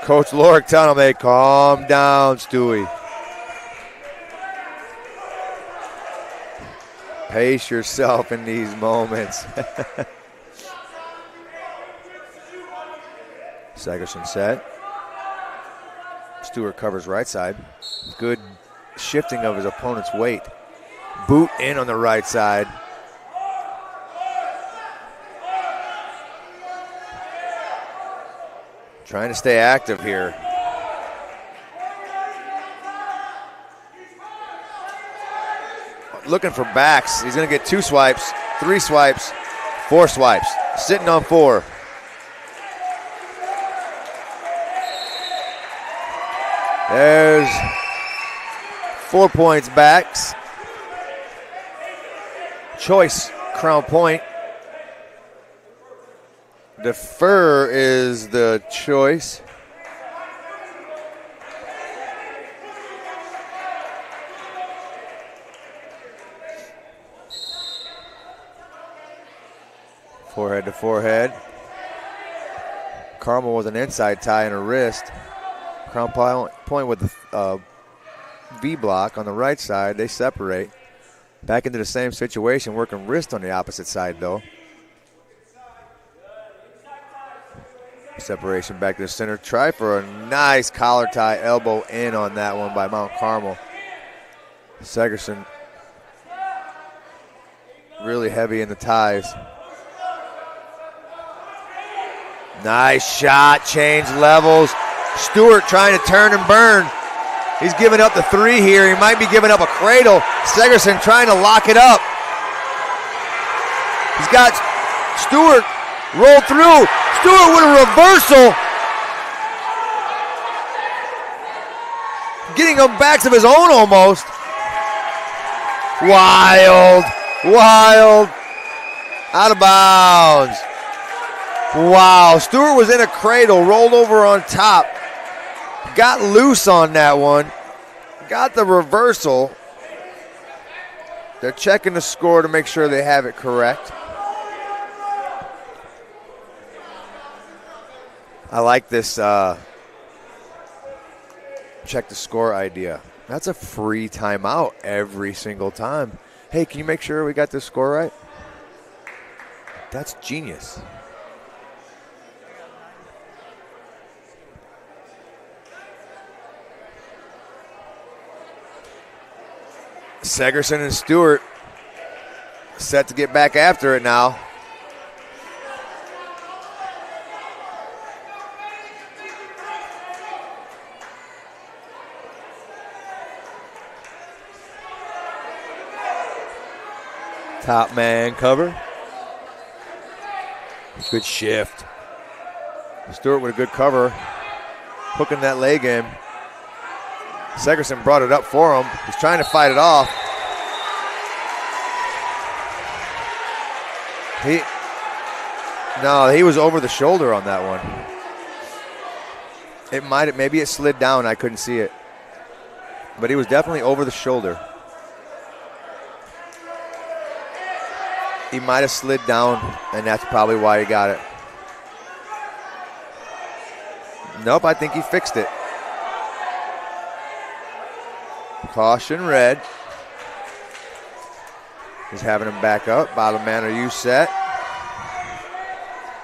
Speaker 3: Coach Lorick telling him, hey, calm down, Stewie. Pace yourself in these moments. Segerson set. Stewart covers right side. Good shifting of his opponent's weight. Boot in on the right side. Trying to stay active here. Looking for backs. He's going to get 2 swipes, 3 swipes, 4 swipes. Sitting on 4. There's 4 points backs. Choice, Crown Point. Defer is the choice. Forehead to forehead. Carmel with an inside tie and a wrist. Crown Point with the V block on the right side. They separate. Back into the same situation, working wrist on the opposite side though. Separation back to the center. Try for a nice collar tie, elbow in on that one by Mount Carmel. Segerson really heavy in the ties. Nice shot, change levels. Stewart trying to turn and burn. He's giving up the 3 here. He might be giving up a cradle. Segerson trying to lock it up. He's got Stewart roll through. Stewart with a reversal. Getting him backs of his own almost. Wild. Out of bounds. Wow, Stewart was in a cradle, rolled over on top. Got loose on that one. Got the reversal. They're checking the score to make sure they have it correct. I like this check the score idea. That's a free timeout every single time. Hey, can you make sure we got this score right? That's genius. Segerson and Stewart set to get back after it now. Top man cover. Good shift. Stewart with a good cover. Hooking that leg in. Segerson brought it up for him. He's trying to fight it off. He was over the shoulder on that one. Maybe it slid down. I couldn't see it. But he was definitely over the shoulder. He might have slid down, and that's probably why he got it. Nope, I think he fixed it. Caution red. He's having him back up. Bottom man, are you set?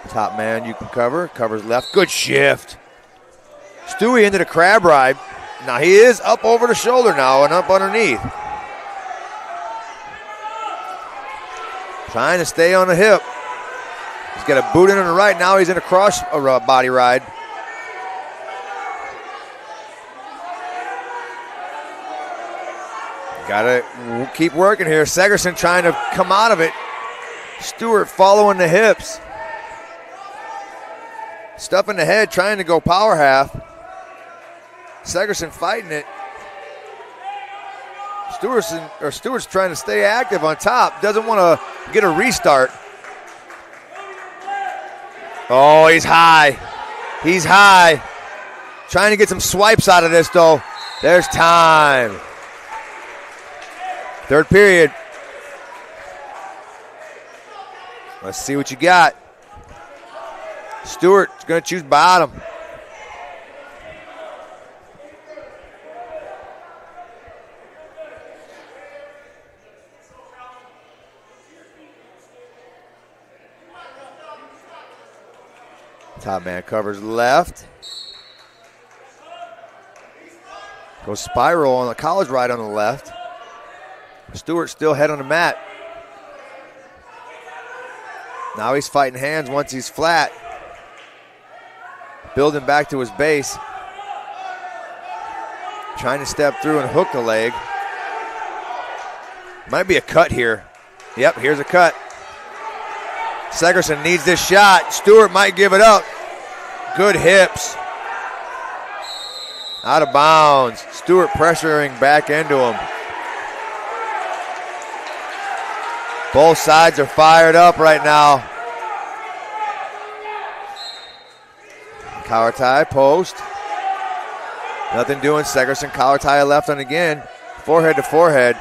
Speaker 3: Top man, you can cover. Covers left. Good shift. Stewie into the crab ride. Now he is up over the shoulder now and up underneath. Trying to stay on the hip. He's got a boot in on the right. Now he's in a cross body ride. Got to keep working here. Segerson trying to come out of it. Stewart following the hips. Stuff in the head, trying to go power half. Segerson fighting it. Stewart's trying to stay active on top. Doesn't want to get a restart. Oh, he's high. He's high. Trying to get some swipes out of this, though. There's time. Third period. Let's see what you got. Stewart's going to choose bottom. Top man covers left. Goes spiral on the college ride on the left. Stewart still head on the mat. Now he's fighting hands once he's flat. Building back to his base. Trying to step through and hook the leg. Might be a cut here. Yep, here's a cut. Segerson needs this shot. Stewart might give it up. Good hips. Out of bounds. Stewart pressuring back into him. Both sides are fired up right now. Collar tie, post. Nothing doing. Segerson collar tie left on again. Forehead to forehead.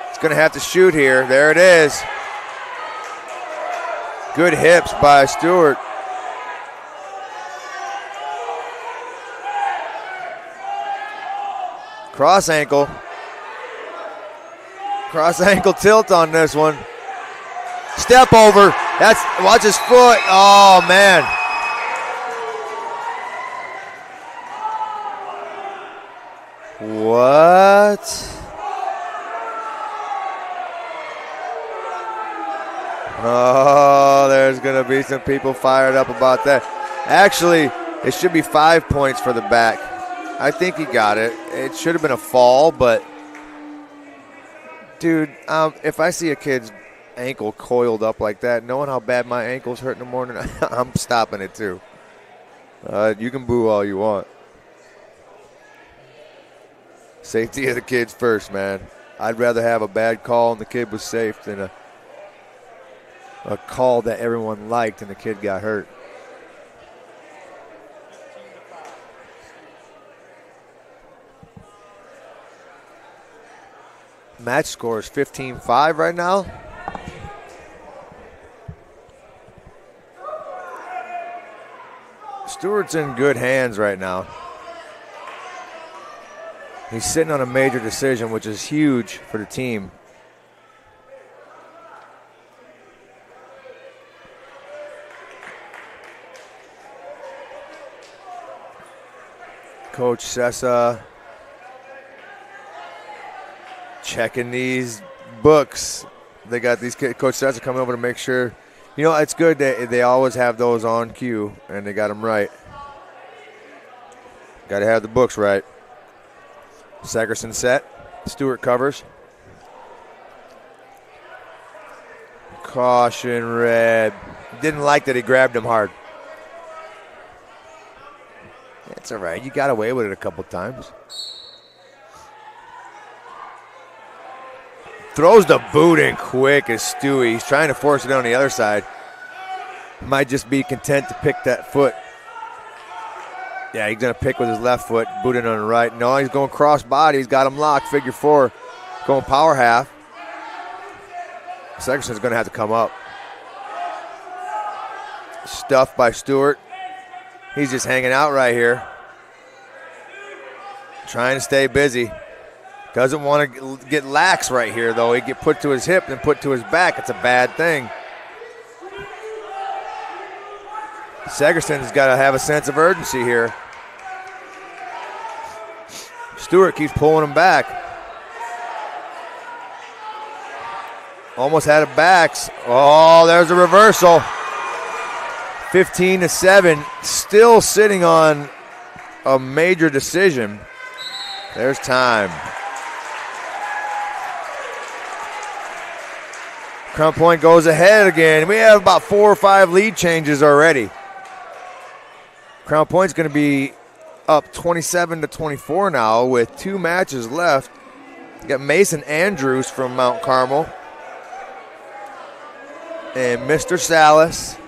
Speaker 3: He's going to have to shoot here. There it is. Good hips by Stewart. Cross ankle. Cross ankle tilt on this one. Step over. Watch his foot. Oh, man. What? Oh, there's going to be some people fired up about that. Actually, it should be 5 points for the back. I think he got it. It should have been a fall, but dude, if I see a kid's ankle coiled up like that, knowing how bad my ankles hurt in the morning, I'm stopping it too. You can boo all you want. Safety of the kids first, man. I'd rather have a bad call and the kid was safe than a call that everyone liked and the kid got hurt. Match score is 15-5 right now. Stewart's in good hands right now. He's sitting on a major decision, which is huge for the team. Coach Sessa checking these books. They got these kids. Coach Sessa coming over to make sure. You know, it's good that they always have those on cue, and they got them right. Got to have the books right. Segerson set. Stewart covers. Caution red. Didn't like that he grabbed him hard. It's all right. You got away with it a couple times. Throws the boot in quick as Stewie. He's trying to force it on the other side. Might just be content to pick that foot. Yeah, he's going to pick with his left foot, boot it on the right. No, he's going cross body. He's got him locked, figure four. Going power half. Segerson's going to have to come up. Stuffed by Stewart. He's just hanging out right here. Trying to stay busy. Doesn't want to get lax right here, though. He get put to his hip and put to his back. It's a bad thing. Segerson's got to have a sense of urgency here. Stewart keeps pulling him back. Almost had it backs. Oh, there's a reversal. 15-7. Still sitting on a major decision. There's time. Crown Point goes ahead again. We have about 4 or 5 lead changes already. Crown Point's going to be up 27-24 now with 2 matches left. You got Mason Andrews from Mount Carmel and Mr. Salas.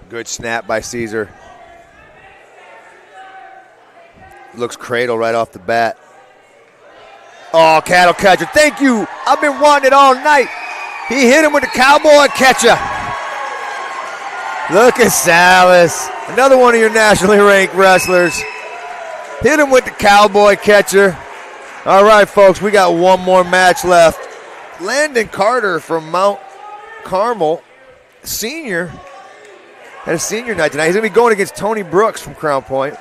Speaker 3: Good snap by Caesar. Looks cradle right off the bat. Oh, cattle catcher. Thank you. I've been wanting it all night. He hit him with the cowboy catcher. Look at Salas. Another one of your nationally ranked wrestlers. Hit him with the cowboy catcher. All right, folks, we got one more match left. Landon Carter from Mount Carmel, senior, had a senior night tonight. He's going to be going against Tony Brooks from Crown Point.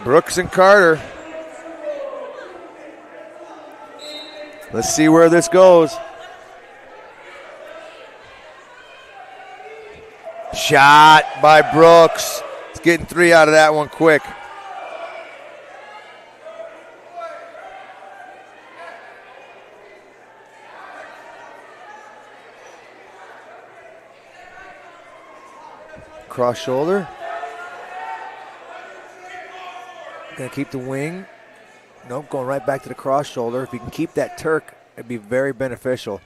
Speaker 3: Brooks and Carter. Let's see where this goes. Shot by Brooks. He's getting 3 out of that one quick. Cross shoulder. Gonna keep the wing. Nope, going right back to the cross shoulder. If he can keep that Turk, it'd be very beneficial.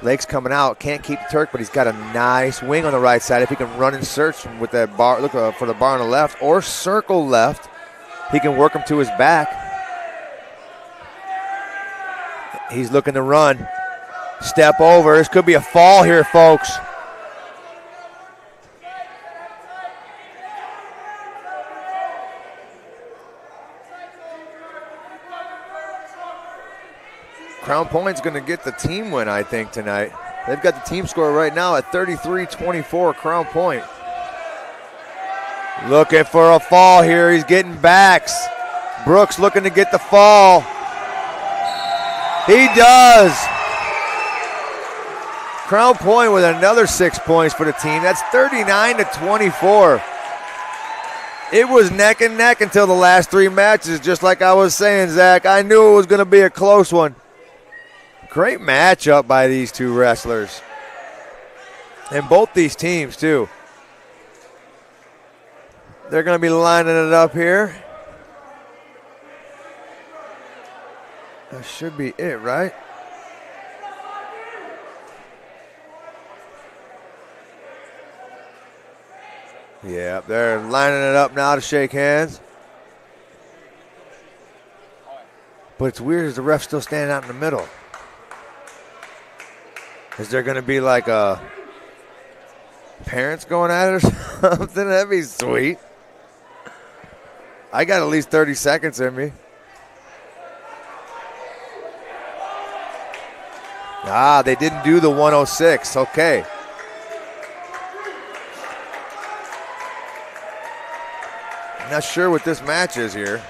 Speaker 3: Legs coming out, can't keep the Turk, but he's got a nice wing on the right side. If he can run and search with that bar, look for the bar on the left, or circle left, he can work him to his back. He's looking to run. Step over. This could be a fall here, folks. Crown Point's going to get the team win, I think, tonight. They've got the team score right now at 33-24, Crown Point. Looking for a fall here. He's getting backs. Brooks looking to get the fall. He does. Crown Point with another 6 points for the team. That's 39-24. It was neck and neck until the last 3 matches, just like I was saying, Zach. I knew it was going to be a close one. Great matchup by these 2 wrestlers. And both these teams, too. They're going to be lining it up here. That should be it, right? Yeah, they're lining it up now to shake hands. But it's weird as the ref's still standing out in the middle. Is there going to be like a parents going at it or something? That'd be sweet. I got at least 30 seconds in me. Ah, they didn't do the 106. Okay. I'm not sure what this match is here.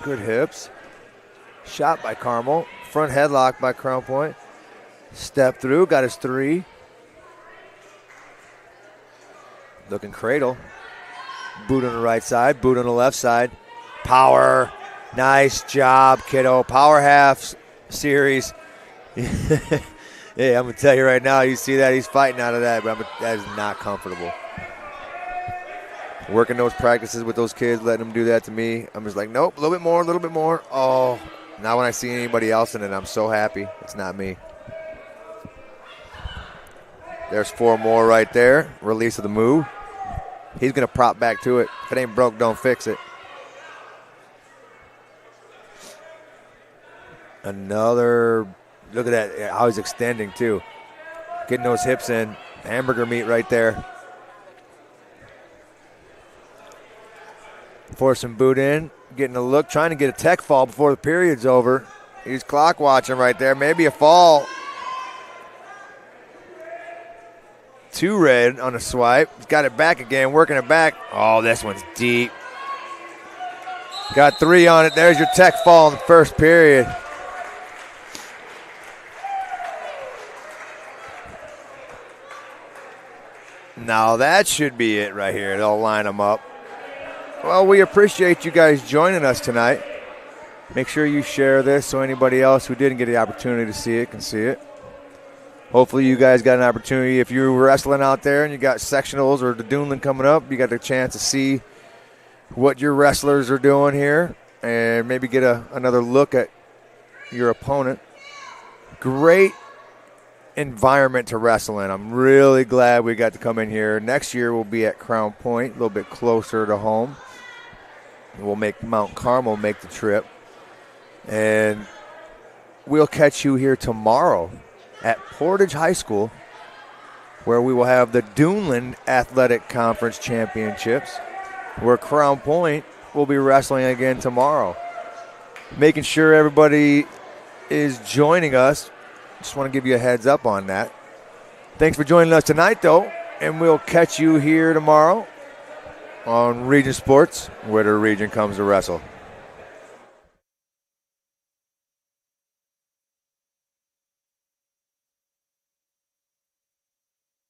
Speaker 3: Good hips. Shot by Carmel. Front headlock by Crown Point. Step through, got his 3. Looking cradle. Boot on the right side, boot on the left side. Power. Nice job, kiddo. Power half series. Yeah, I'm going to tell you right now, you see that, he's fighting out of that, but that is not comfortable. Working those practices with those kids, letting them do that to me. I'm just like, nope, a little bit more, a little bit more. Oh, now when I see anybody else in it, I'm so happy it's not me. There's 4 more right there. Release of the move. He's going to prop back to it. If it ain't broke, don't fix it. Another, look at that, how he's extending too. Getting those hips in. Hamburger meat right there. Forcing boot in, getting a look, trying to get a tech fall before the period's over. He's clock watching right there. Maybe a fall. too red on the swipe. He's got it back again, working it back. Oh, this one's deep. Got 3 on it. There's your tech fall in the first period. Now that should be it right here. They'll line them up. Well, we appreciate you guys joining us tonight. Make sure you share this so anybody else who didn't get the opportunity to see it can see it. Hopefully you guys got an opportunity. If you're wrestling out there and you got sectionals or the Duneland coming up, you got a chance to see what your wrestlers are doing here and maybe get another look at your opponent. Great environment to wrestle in. I'm really glad we got to come in here. Next year we'll be at Crown Point, a little bit closer to home. We'll make Mount Carmel make the trip. And we'll catch you here tomorrow at Portage High School, where we will have the Duneland Athletic Conference Championships, where Crown Point will be wrestling again tomorrow. Making sure everybody is joining us. Just want to give you a heads up on that. Thanks for joining us tonight, though, and we'll catch you here tomorrow on Region Sports, where the region comes to wrestle.